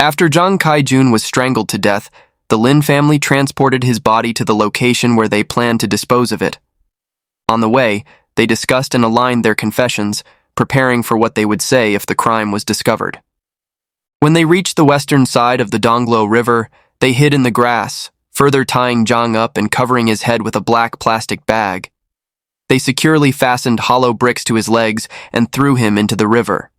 After Zhang Kaijun was strangled to death, the Lin family transported his body to the location where they planned to dispose of it. On the way, they discussed and aligned their confessions, preparing for what they would say if the crime was discovered. When they reached the western side of the Dongluo River, they hid in the grass, further tying Zhang up and covering his head with a black plastic bag. They securely fastened hollow bricks to his legs and threw him into the river.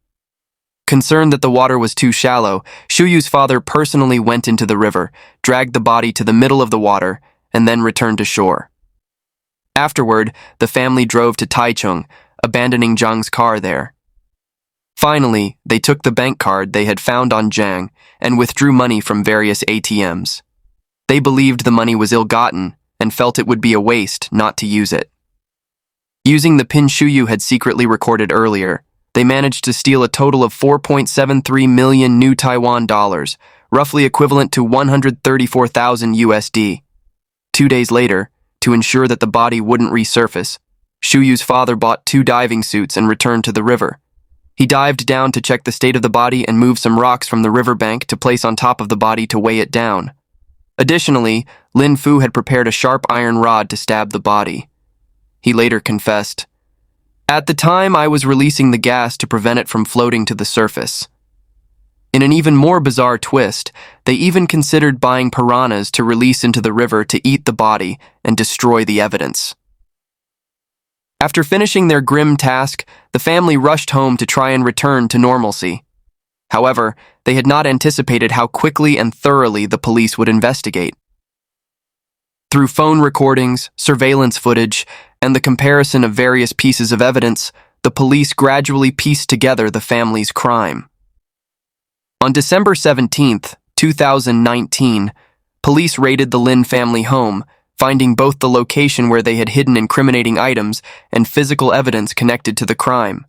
Concerned that the water was too shallow, Shuyu's father personally went into the river, dragged the body to the middle of the water, and then returned to shore. Afterward, the family drove to Taichung, abandoning Zhang's car there. Finally, they took the bank card they had found on Zhang and withdrew money from various ATMs. They believed the money was ill-gotten and felt it would be a waste not to use it. Using the PIN Shuyu had secretly recorded earlier, they managed to steal a total of 4.73 million new Taiwan dollars, roughly equivalent to 134,000 USD. 2 days later, to ensure that the body wouldn't resurface, Shuyu's father bought 2 diving suits and returned to the river. He dived down to check the state of the body and moved some rocks from the riverbank to place on top of the body to weigh it down. Additionally, Lin Fu had prepared a sharp iron rod to stab the body. He later confessed, "At the time, I was releasing the gas to prevent it from floating to the surface." In an even more bizarre twist, they even considered buying piranhas to release into the river to eat the body and destroy the evidence. After finishing their grim task, the family rushed home to try and return to normalcy. However, they had not anticipated how quickly and thoroughly the police would investigate. Through phone recordings, surveillance footage, and the comparison of various pieces of evidence, the police gradually pieced together the family's crime. On December 17, 2019, police raided the Lin family home, finding both the location where they had hidden incriminating items and physical evidence connected to the crime.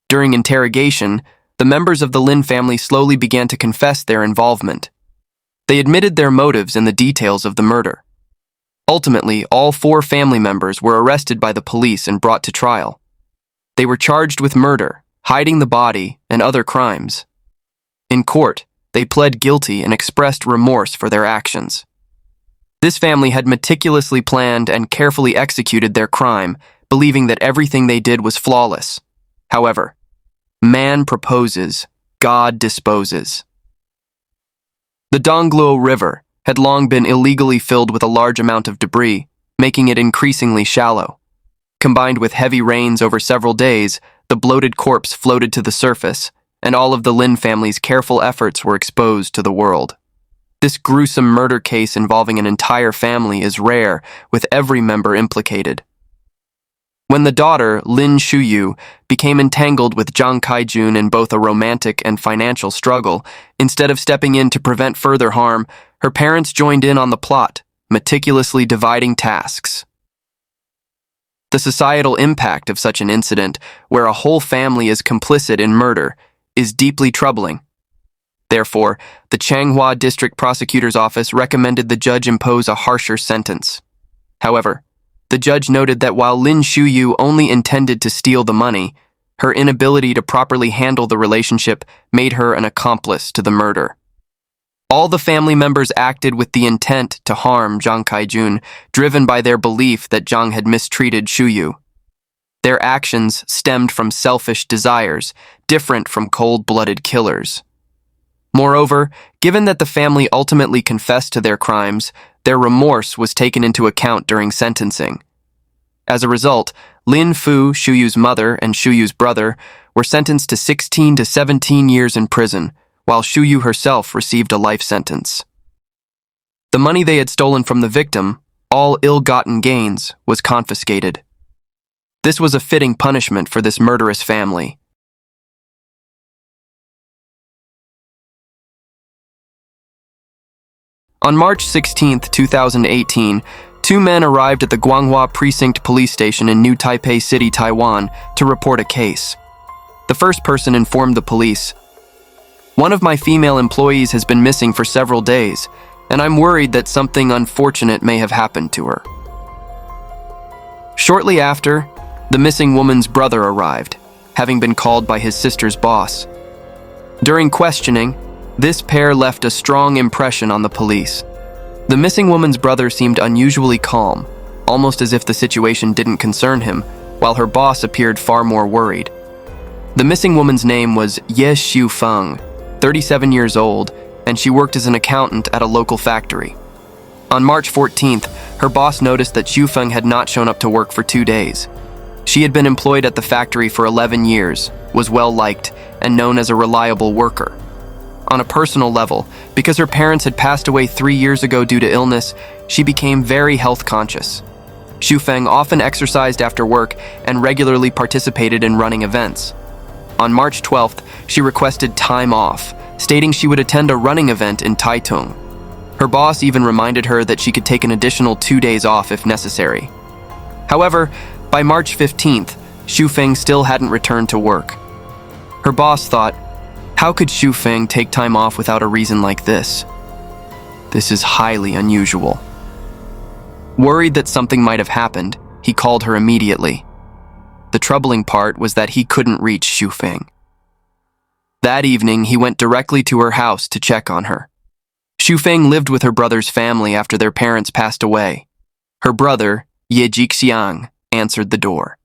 During interrogation, the members of the Lin family slowly began to confess their involvement. They admitted their motives and the details of the murder. Ultimately, all 4 family members were arrested by the police and brought to trial. They were charged with murder, hiding the body, and other crimes. In court, they pled guilty and expressed remorse for their actions. This family had meticulously planned and carefully executed their crime, believing that everything they did was flawless. However, man proposes, God disposes. The Dongluo River had long been illegally filled with a large amount of debris, making it increasingly shallow. Combined with heavy rains over several days, the bloated corpse floated to the surface, and all of the Lin family's careful efforts were exposed to the world. This gruesome murder case involving an entire family is rare, with every member implicated. When the daughter, Lin Shuyu, became entangled with Zhang Xiaochiu in both a romantic and financial struggle, instead of stepping in to prevent further harm, her parents joined in on the plot, meticulously dividing tasks. The societal impact of such an incident, where a whole family is complicit in murder, is deeply troubling. Therefore, the Xianghua District Prosecutor's Office recommended the judge impose a harsher sentence. However, the judge noted that while Lin Shuyu only intended to steal the money, her inability to properly handle the relationship made her an accomplice to the murder. All the family members acted with the intent to harm Zhang Xiaochiu, driven by their belief that Zhang had mistreated Shuyu. Their actions stemmed from selfish desires, different from cold-blooded killers. Moreover, given that the family ultimately confessed to their crimes, their remorse was taken into account during sentencing. As a result, Lin Fu, Shuyu's mother, and Shuyu's brother were sentenced to 16 to 17 years in prison, while Shuyu herself received a life sentence. The money they had stolen from the victim, all ill-gotten gains, was confiscated. This was a fitting punishment for this murderous family. On March 16, 2018, 2 men arrived at the Guanghua Precinct Police Station in New Taipei City, Taiwan, to report a case. The first person informed the police, "One of my female employees has been missing for several days, and I'm worried that something unfortunate may have happened to her." Shortly after, the missing woman's brother arrived, having been called by his sister's boss. During questioning, this pair left a strong impression on the police. The missing woman's brother seemed unusually calm, almost as if the situation didn't concern him, while her boss appeared far more worried. The missing woman's name was Ye Xiufeng, 37 years old, and she worked as an accountant at a local factory. On March 14th, her boss noticed that Xiufeng had not shown up to work for 2 days. She had been employed at the factory for 11 years, was well-liked, and known as a reliable worker. On a personal level, because her parents had passed away 3 years ago due to illness, she became very health conscious. Xiufeng often exercised after work and regularly participated in running events. On March 12th, she requested time off, stating she would attend a running event in Taitung. Her boss even reminded her that she could take an additional 2 days off if necessary. However, by March 15th, Xiufeng still hadn't returned to work. Her boss thought, how could Xiufeng take time off without a reason like this? This is highly unusual. Worried that something might have happened, he called her immediately. The troubling part was that he couldn't reach Xiufeng. That evening, he went directly to her house to check on her. Xiufeng lived with her brother's family after their parents passed away. Her brother, Ye Jixiang, answered the door.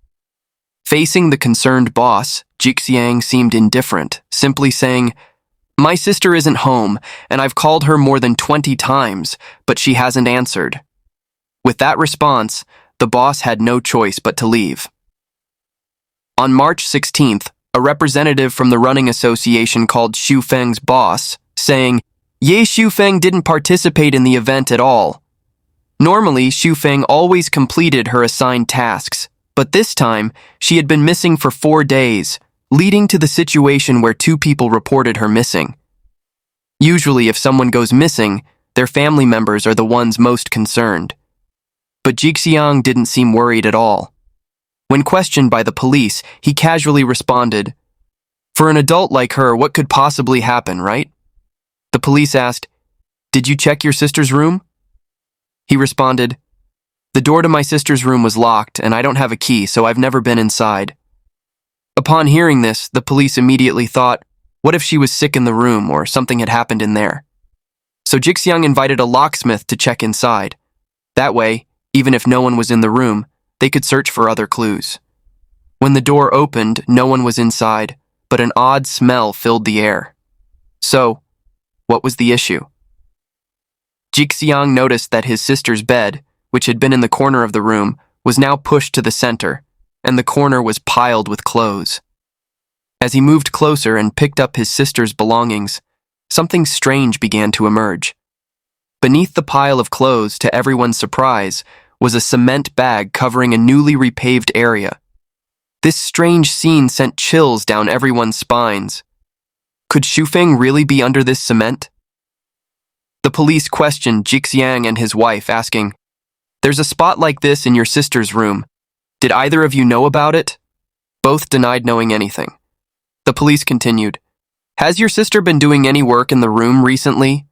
Facing the concerned boss, Jixiang seemed indifferent, simply saying, "My sister isn't home, and I've called her more than 20 times, but she hasn't answered." With that response, the boss had no choice but to leave. On March 16th, a representative from the running association called Xu Feng's boss, saying, Ye Xufeng didn't participate in the event at all. Normally, Xufeng always completed her assigned tasks, but this time, she had been missing for 4 days, leading to the situation where 2 people reported her missing. Usually, if someone goes missing, their family members are the ones most concerned. But Jixiang didn't seem worried at all. When questioned by the police, he casually responded, For an adult like her, what could possibly happen, right? The police asked, Did you check your sister's room? He responded, The door to my sister's room was locked, and I don't have a key, so I've never been inside. Upon hearing this, the police immediately thought, what if she was sick in the room or something had happened in there? So Jixiang invited a locksmith to check inside. That way, even if no one was in the room, they could search for other clues. When the door opened, no one was inside, but an odd smell filled the air. So, what was the issue? Jixiang noticed that his sister's bed, which had been in the corner of the room, was now pushed to the center, and the corner was piled with clothes. As he moved closer and picked up his sister's belongings, something strange began to emerge. Beneath the pile of clothes, to everyone's surprise, was a cement bag covering a newly repaved area. This strange scene sent chills down everyone's spines. Could Xufeng really be under this cement? The police questioned Jixiang and his wife, asking, There's a spot like this in your sister's room. Did either of you know about it? Both denied knowing anything. The police continued, Has your sister been doing any work in the room recently?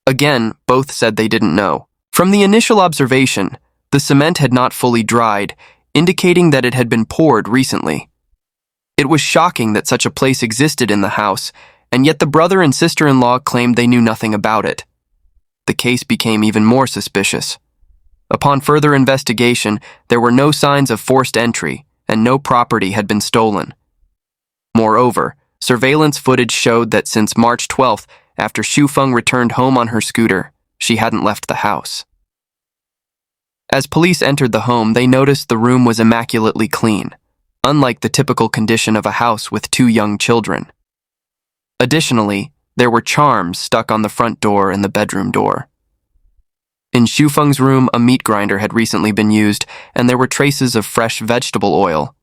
Again, both said they didn't know. From the initial observation, the cement had not fully dried, indicating that it had been poured recently. It was shocking that such a place existed in the house, and yet the brother and sister-in-law claimed they knew nothing about it. The case became even more suspicious. Upon further investigation, there were no signs of forced entry, and no property had been stolen. Moreover, surveillance footage showed that since March 12th, after Xufeng returned home on her scooter, she hadn't left the house. As police entered the home, they noticed the room was immaculately clean, unlike the typical condition of a house with 2 young children. Additionally, there were charms stuck on the front door and the bedroom door. In Xufeng's room, a meat grinder had recently been used, and there were traces of fresh vegetable oil.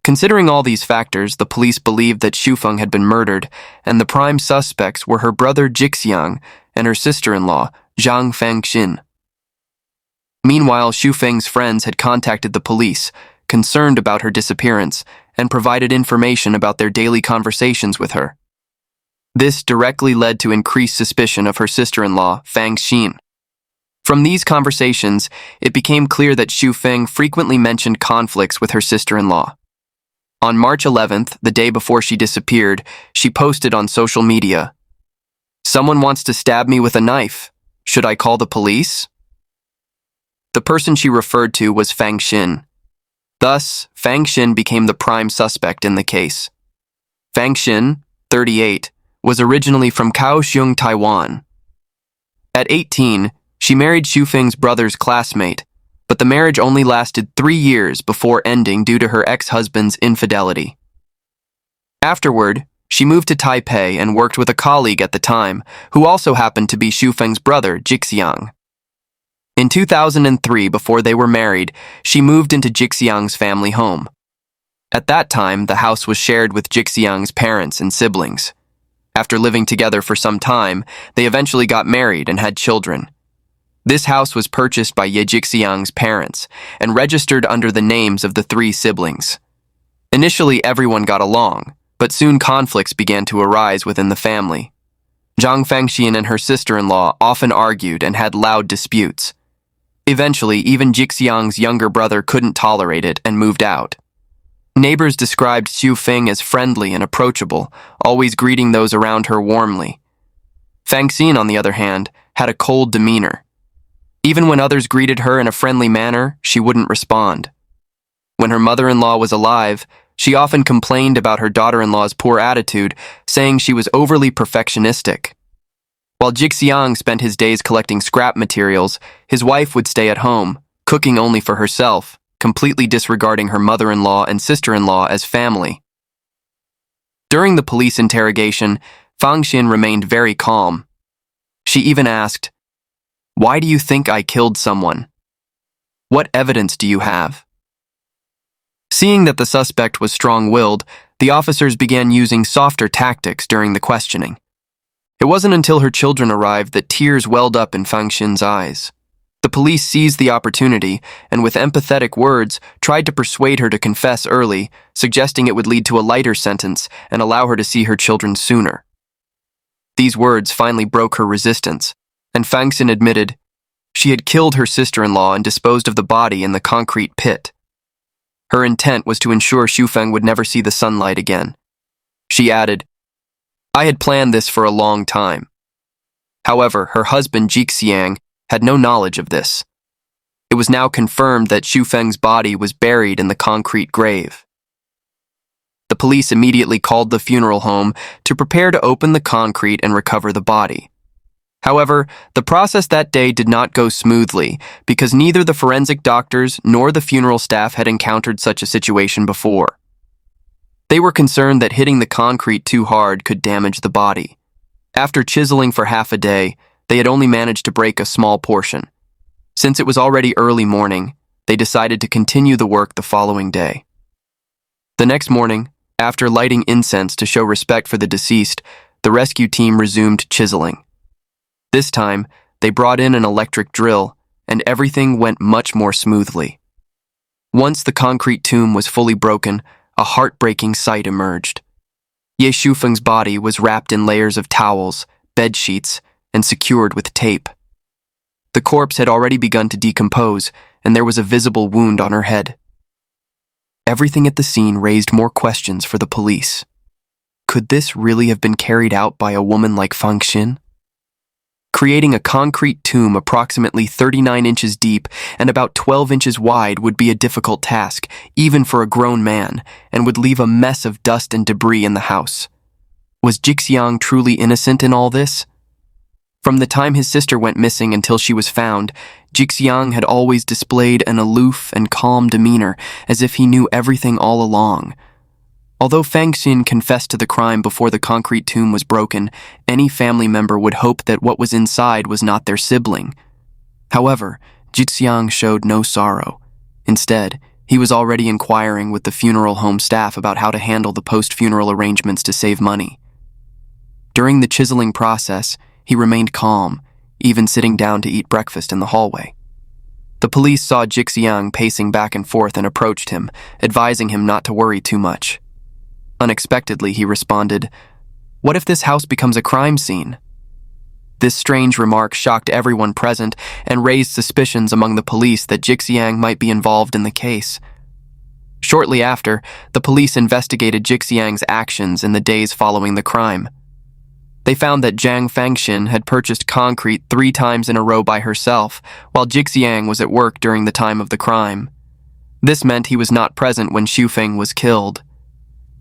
Considering all these factors, the police believed that Xufeng had been murdered, and the prime suspects were her brother Jixiang and her sister-in-law, Fang Shin. Meanwhile, Xufeng's friends had contacted the police, concerned about her disappearance, and provided information about their daily conversations with her. This directly led to increased suspicion of her sister-in-law, Fang Shin. From these conversations, it became clear that Xufeng frequently mentioned conflicts with her sister-in-law. On March 11th, the day before she disappeared, she posted on social media, "Someone wants to stab me with a knife. Should I call the police?" The person she referred to was Fang Shin. Thus, Fang Shin became the prime suspect in the case. Fang Shin, 38, was originally from Kaohsiung, Taiwan. At 18, she married Xufeng's brother's classmate, but the marriage only lasted 3 years before ending due to her ex-husband's infidelity. Afterward, she moved to Taipei and worked with a colleague at the time, who also happened to be Xufeng's brother, Jixiang. In 2003, before they were married, she moved into Jixiang's family home. At that time, the house was shared with Jixiang's parents and siblings. After living together for some time, they eventually got married and had children. This house was purchased by Ye Jixiang's parents and registered under the names of the 3 siblings. Initially, everyone got along, but soon conflicts began to arise within the family. Zhang Fangxian and her sister-in-law often argued and had loud disputes. Eventually, even Jixiang's younger brother couldn't tolerate it and moved out. Neighbors described Xufeng as friendly and approachable, always greeting those around her warmly. Fang Xin, on the other hand, had a cold demeanor. Even when others greeted her in a friendly manner, she wouldn't respond. When her mother-in-law was alive, she often complained about her daughter-in-law's poor attitude, saying she was overly perfectionistic. While Jixiang spent his days collecting scrap materials, his wife would stay at home, cooking only for herself, completely disregarding her mother-in-law and sister-in-law as family. During the police interrogation, Fang Shin remained very calm. She even asked, "Why do you think I killed someone? What evidence do you have?" Seeing that the suspect was strong-willed, the officers began using softer tactics during the questioning. It wasn't until her children arrived that tears welled up in Fang Shin's eyes. The police seized the opportunity and, with empathetic words, tried to persuade her to confess early, suggesting it would lead to a lighter sentence and allow her to see her children sooner. These words finally broke her resistance, and Fang Shin admitted she had killed her sister-in-law and disposed of the body in the concrete pit. Her intent was to ensure Xufeng would never see the sunlight again. She added, "I had planned this for a long time." However, her husband Jixiang had no knowledge of this. It was now confirmed that Xufeng's body was buried in the concrete grave. The police immediately called the funeral home to prepare to open the concrete and recover the body. However, the process that day did not go smoothly because neither the forensic doctors nor the funeral staff had encountered such a situation before. They were concerned that hitting the concrete too hard could damage the body. After chiseling for half a day, they had only managed to break a small portion. Since it was already early morning, they decided to continue the work the following day. The next morning, after lighting incense to show respect for the deceased, the rescue team resumed chiseling. This time, they brought in an electric drill, and everything went much more smoothly. Once the concrete tomb was fully broken, a heartbreaking sight emerged. Ye Xufeng's body was wrapped in layers of towels, bed sheets, and secured with tape. The corpse had already begun to decompose, and there was a visible wound on her head. Everything at the scene raised more questions for the police. Could this really have been carried out by a woman like Fang Shin? Creating a concrete tomb approximately 39 inches deep and about 12 inches wide would be a difficult task, even for a grown man, and would leave a mess of dust and debris in the house. Was Jixiang truly innocent in all this? From the time his sister went missing until she was found, Jixiang had always displayed an aloof and calm demeanor, as if he knew everything all along. Although Fang Shin confessed to the crime before the concrete tomb was broken, any family member would hope that what was inside was not their sibling. However, Jixiang showed no sorrow. Instead, he was already inquiring with the funeral home staff about how to handle the post-funeral arrangements to save money. During the chiseling process, he remained calm, even sitting down to eat breakfast in the hallway. The police saw Jixiang pacing back and forth and approached him, advising him not to worry too much. Unexpectedly, he responded, "What if this house becomes a crime scene?" This strange remark shocked everyone present and raised suspicions among the police that Jixiang might be involved in the case. Shortly after, the police investigated Jixiang's actions in the days following the crime. They found that Fang Shin had purchased concrete 3 times in a row by herself, while Jixiang was at work during the time of the crime. This meant he was not present when Xufeng was killed.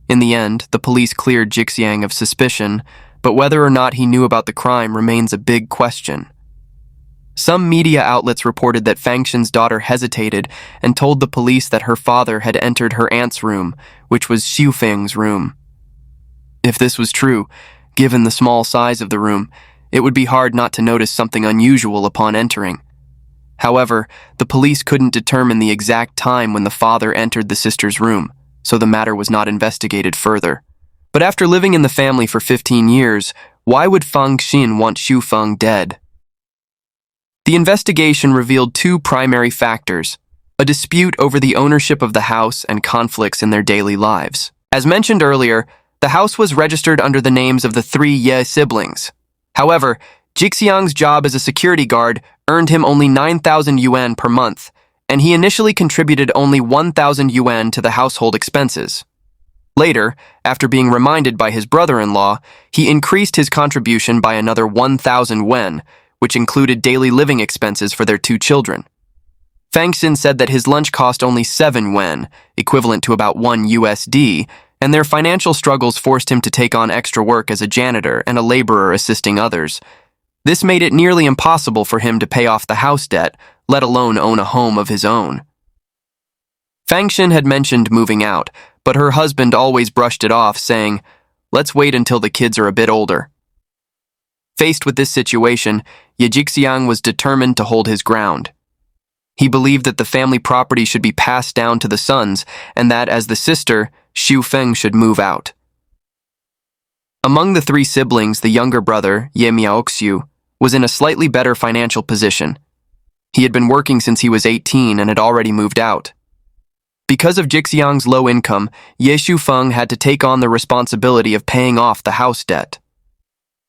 In the end, the police cleared Jixiang of suspicion, but whether or not he knew about the crime remains a big question. Some media outlets reported that Fang Shin's daughter hesitated and told the police that her father had entered her aunt's room, which was Xufeng's room. If this was true, given the small size of the room, it would be hard not to notice something unusual upon entering. However, the police couldn't determine the exact time when the father entered the sister's room, so the matter was not investigated further. But after living in the family for 15 years, why would Fang Shin want Xufeng dead? The investigation revealed 2 primary factors: a dispute over the ownership of the house and conflicts in their daily lives. As mentioned earlier, the house was registered under the names of the 3 Ye siblings. However, Jixiang's job as a security guard earned him only 9,000 yuan per month, and he initially contributed only 1,000 yuan to the household expenses. Later, after being reminded by his brother-in-law, he increased his contribution by another 1,000 yuan, which included daily living expenses for their 2 children. Fang Shin said that his lunch cost only 7 yuan, equivalent to about $1, and their financial struggles forced him to take on extra work as a janitor and a laborer assisting others. This made it nearly impossible for him to pay off the house debt, let alone own a home of his own. Fang Shin had mentioned moving out, but her husband always brushed it off, saying, "Let's wait until the kids are a bit older." Faced with this situation, Ye Jixiang was determined to hold his ground. He believed that the family property should be passed down to the sons, and that as the sister, Xu Feng should move out. Among the three siblings, the younger brother, Ye Miaoxiu, was in a slightly better financial position. He had been working since he was 18 and had already moved out. Because of Jixiang's low income, Ye Shufeng had to take on the responsibility of paying off the house debt.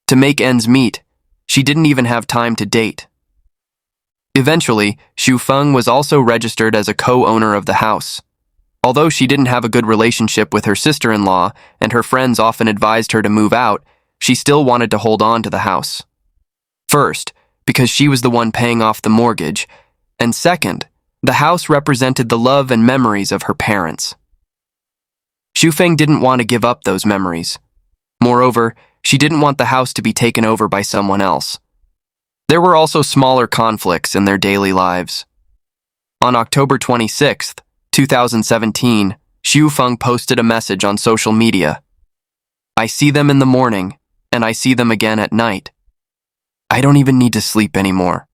To make ends meet, she didn't even have time to date. Eventually, Xu Feng was also registered as a co-owner of the house. Although she didn't have a good relationship with her sister-in-law and her friends often advised her to move out, she still wanted to hold on to the house. First, because she was the one paying off the mortgage, and second, the house represented the love and memories of her parents. Xu Feng didn't want to give up those memories. Moreover, she didn't want the house to be taken over by someone else. There were also smaller conflicts in their daily lives. On October 26, 2017, Xu Feng posted a message on social media. "I see them in the morning, and I see them again at night. I don't even need to sleep anymore."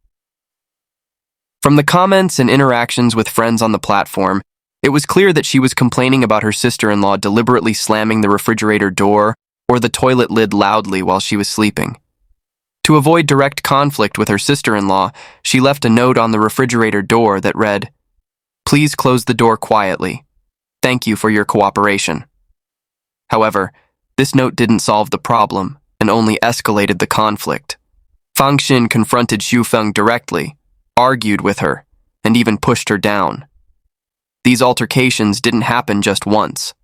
From the comments and interactions with friends on the platform, it was clear that she was complaining about her sister-in-law deliberately slamming the refrigerator door or the toilet lid loudly while she was sleeping. To avoid direct conflict with her sister-in-law, she left a note on the refrigerator door that read, "Please close the door quietly. Thank you for your cooperation." However, this note didn't solve the problem and only escalated the conflict. Fang Shin confronted Xu Feng directly, argued with her, and even pushed her down. These altercations didn't happen just once.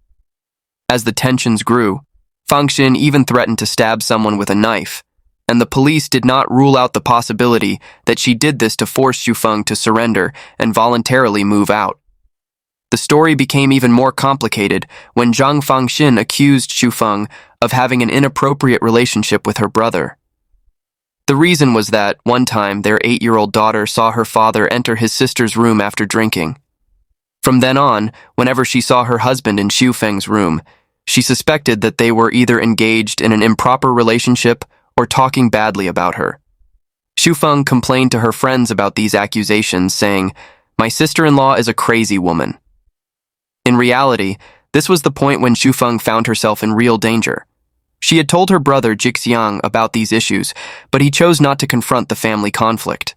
As the tensions grew, Fang Shin even threatened to stab someone with a knife, and the police did not rule out the possibility that she did this to force Xu Feng to surrender and voluntarily move out. The story became even more complicated when Fang Shin accused Xu Feng of having an inappropriate relationship with her brother. The reason was that, one time, their 8-year-old daughter saw her father enter his sister's room after drinking. From then on, whenever she saw her husband in Xu Feng's room, she suspected that they were either engaged in an improper relationship or talking badly about her. Xu Feng complained to her friends about these accusations, saying, "My sister-in-law is a crazy woman." In reality, this was the point when Xu Feng found herself in real danger. She had told her brother Jixiang about these issues, but he chose not to confront the family conflict.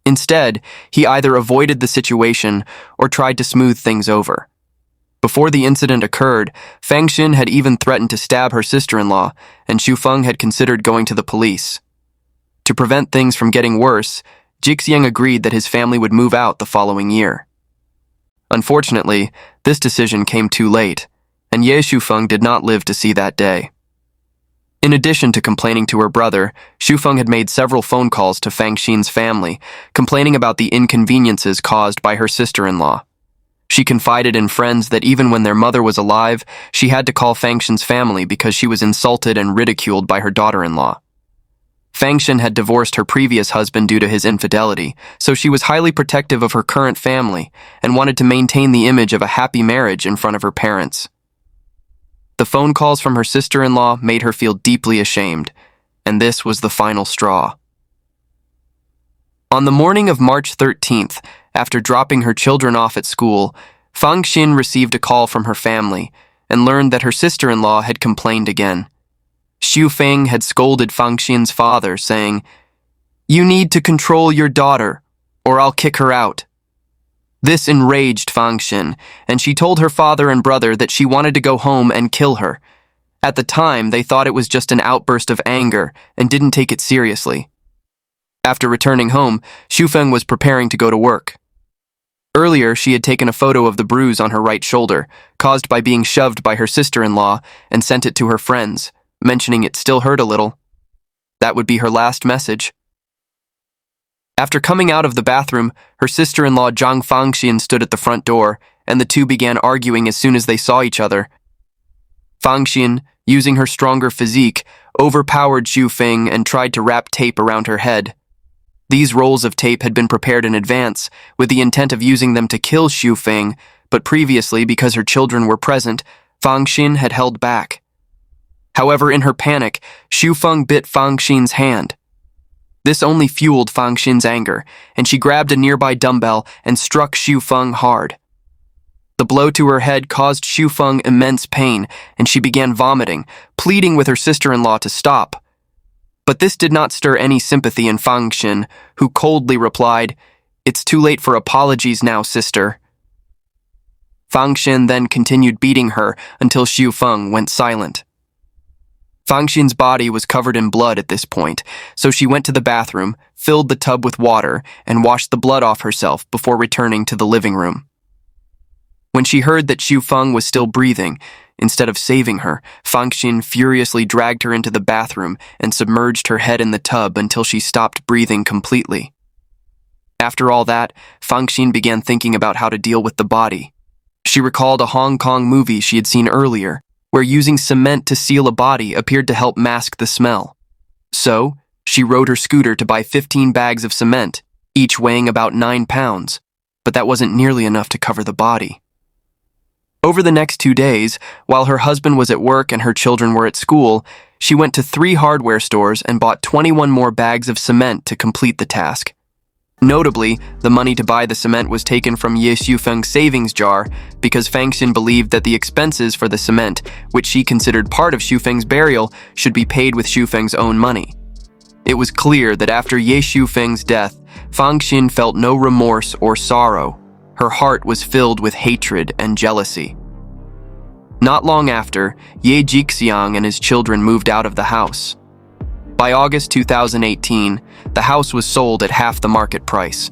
Instead, he either avoided the situation or tried to smooth things over. Before the incident occurred, Fang Shin had even threatened to stab her sister-in-law, and Xu Feng had considered going to the police. To prevent things from getting worse, Jixiang agreed that his family would move out the following year. Unfortunately, this decision came too late, and Ye Shufeng did not live to see that day. In addition to complaining to her brother, Shufeng had made several phone calls to Fang Shin's family, complaining about the inconveniences caused by her sister-in-law. She confided in friends that even when their mother was alive, she had to call Fang Shin's family because she was insulted and ridiculed by her daughter-in-law. Fang Shin had divorced her previous husband due to his infidelity, so she was highly protective of her current family and wanted to maintain the image of a happy marriage in front of her parents. The phone calls from her sister-in-law made her feel deeply ashamed, and this was the final straw. On the morning of March 13th, after dropping her children off at school, Fang Shin received a call from her family and learned that her sister-in-law had complained again. Xu Feng had scolded Fang Shin's father, saying, "You need to control your daughter, or I'll kick her out." This enraged Fang Shin, and she told her father and brother that she wanted to go home and kill her. At the time, they thought it was just an outburst of anger and didn't take it seriously. After returning home, Xu Feng was preparing to go to work. Earlier, she had taken a photo of the bruise on her right shoulder, caused by being shoved by her sister-in-law, and sent it to her friends, mentioning it still hurt a little. That would be her last message. After coming out of the bathroom, her sister-in-law Fang Shin stood at the front door, and the two began arguing as soon as they saw each other. Fang Shin, using her stronger physique, overpowered Xu Feng and tried to wrap tape around her head. These rolls of tape had been prepared in advance, with the intent of using them to kill Xu Feng, but previously, because her children were present, Fang Shin had held back. However, in her panic, Xu Feng bit Fang Shin's hand. This only fueled Fang Shin's anger, and she grabbed a nearby dumbbell and struck Xu Feng hard. The blow to her head caused Xu Feng immense pain, and she began vomiting, pleading with her sister-in-law to stop. But this did not stir any sympathy in Fang Shin, who coldly replied, "It's too late for apologies now, sister." Fang Shin then continued beating her until Xu Feng went silent. Fang Shin's body was covered in blood at this point, so she went to the bathroom, filled the tub with water, and washed the blood off herself before returning to the living room. When she heard that Xu Feng was still breathing, instead of saving her, Fang Shin furiously dragged her into the bathroom and submerged her head in the tub until she stopped breathing completely. After all that, Fang Shin began thinking about how to deal with the body. She recalled a Hong Kong movie she had seen earlier, where using cement to seal a body appeared to help mask the smell. So, she rode her scooter to buy 15 bags of cement, each weighing about 9 pounds, but that wasn't nearly enough to cover the body. Over the next 2 days, while her husband was at work and her children were at school, she went to 3 hardware stores and bought 21 more bags of cement to complete the task. Notably, the money to buy the cement was taken from Ye Xufeng's savings jar because Fang Shin believed that the expenses for the cement, which she considered part of Xufeng's burial, should be paid with Xufeng's own money. It was clear that after Ye Xufeng's death, Fang Shin felt no remorse or sorrow. Her heart was filled with hatred and jealousy. Not long after, Ye Jixiang and his children moved out of the house. By August 2018, the house was sold at half the market price.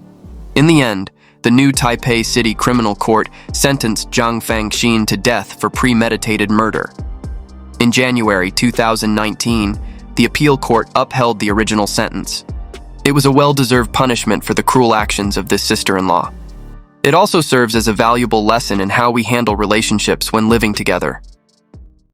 In the end, the new Taipei City Criminal Court sentenced Zhang Fangxin to death for premeditated murder. In January 2019, the appeal court upheld the original sentence. It was a well-deserved punishment for the cruel actions of this sister-in-law. It also serves as a valuable lesson in how we handle relationships when living together.